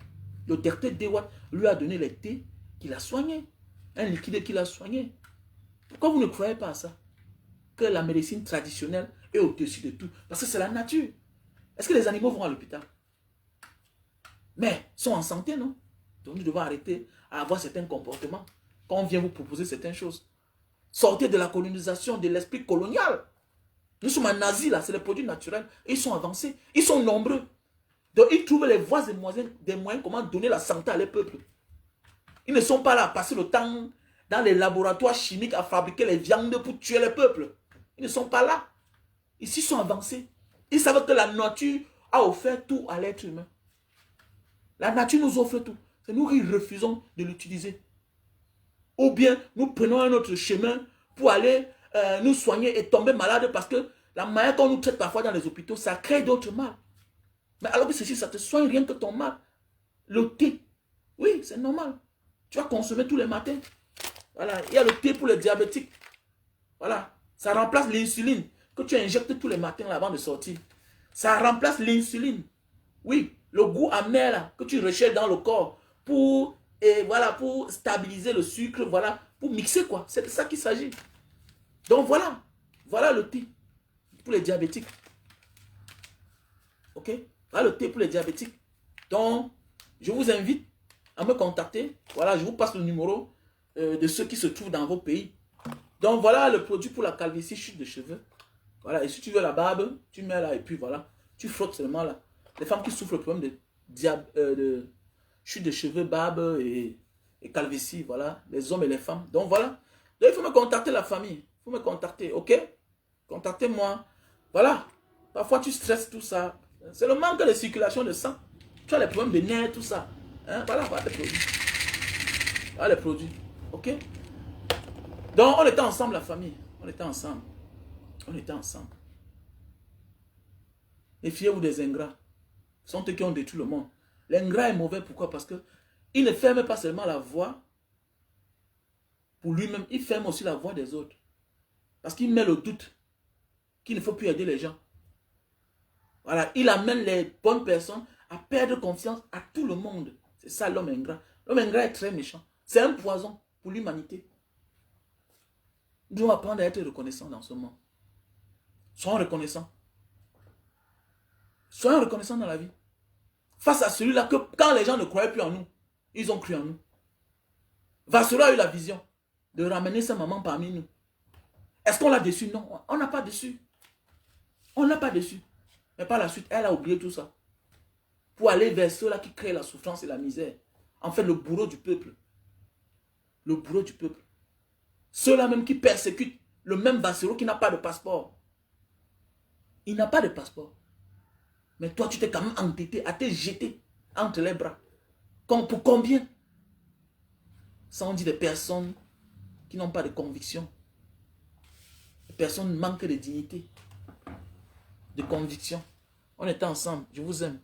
Le docteur Dewa lui a donné les thés qu'il a soigné. Un liquide qu'il a soigné. Pourquoi vous ne croyez pas à ça? Que la médecine traditionnelle est au-dessus de tout. Parce que c'est la nature. Est-ce que les animaux vont à l'hôpital? Mais ils sont en santé, non? Donc nous devons arrêter à avoir certains comportements quand on vient vous proposer certaines choses. Sortez de la colonisation, de l'esprit colonial. Nous sommes en Asie, là, c'est les produits naturels. Et ils sont avancés, ils sont nombreux. Donc ils trouvent les voies et des moyens comment donner la santé à les peuples. Ils ne sont pas là à passer le temps dans les laboratoires chimiques à fabriquer les viandes pour tuer les peuples. Ils ne sont pas là. Ici, ils sont avancés. Ils savent que la nature a offert tout à l'être humain. La nature nous offre tout. C'est nous qui refusons de l'utiliser. Ou bien nous prenons un autre chemin pour aller nous soigner et tomber malade parce que la manière qu'on nous traite parfois dans les hôpitaux, ça crée d'autres mal. Mais alors que ceci, ça te soigne rien que ton mal. Le thé, oui, c'est normal. Tu vas consommer tous les matins. Voilà, il y a le thé pour les diabétiques. Voilà, ça remplace l'insuline que tu injectes tous les matins là, avant de sortir. Ça remplace l'insuline. Oui, le goût amer là, que tu recherches dans le corps pour, et voilà, pour stabiliser le sucre, voilà, pour mixer quoi. C'est de ça qu'il s'agit. Donc voilà, voilà le thé pour les diabétiques. Ok? Voilà le thé pour les diabétiques. Donc, je vous invite à me contacter. Voilà, je vous passe le numéro de ceux qui se trouvent dans vos pays. Donc voilà le produit pour la calvitie, chute de cheveux. Voilà, et si tu veux la barbe, tu mets là et puis voilà, tu frottes seulement là. Les femmes qui souffrent le problème de chute de cheveux, barbe et calvitie, voilà, les hommes et les femmes. Donc voilà, donc il faut me contacter la famille, il faut me contacter, ok? Contactez-moi. Voilà, parfois tu stresses tout ça. C'est le manque de circulation de sang. Tu as les problèmes de nerfs, tout ça. Hein? Voilà, voilà les produits. Voilà les produits, ok? Donc, on était ensemble, la famille. On était ensemble. On était ensemble. Méfiez-vous des ingrats. Ce sont eux qui ont détruit le monde. L'ingrat est mauvais, pourquoi? Parce que il ne ferme pas seulement la voie pour lui-même, il ferme aussi la voie des autres. Parce qu'il met le doute qu'il ne faut plus aider les gens. Voilà, il amène les bonnes personnes à perdre confiance à tout le monde. C'est ça l'homme ingrat. L'homme ingrat est très méchant. C'est un poison pour l'humanité. Nous devons apprendre à être reconnaissants dans ce monde. Soyons reconnaissants. Soyons reconnaissants dans la vie. Face à celui-là que quand les gens ne croyaient plus en nous, ils ont cru en nous. Vassero a eu la vision de ramener sa maman parmi nous. Est-ce qu'on l'a déçu? Non, on n'a pas déçu. On n'a pas déçu. Mais par la suite, elle a oublié tout ça. Pour aller vers ceux-là qui créent la souffrance et la misère. En fait, le bourreau du peuple. Le bourreau du peuple. Ceux-là même qui persécutent le même Vassero qui n'a pas de passeport. Il n'a pas de passeport. Mais toi, tu t'es quand même entêté à te jeter entre les bras. Pour combien? Ça, on dit des personnes qui n'ont pas de conviction. Des personnes manquent de dignité, de conviction. On était ensemble. Je vous aime.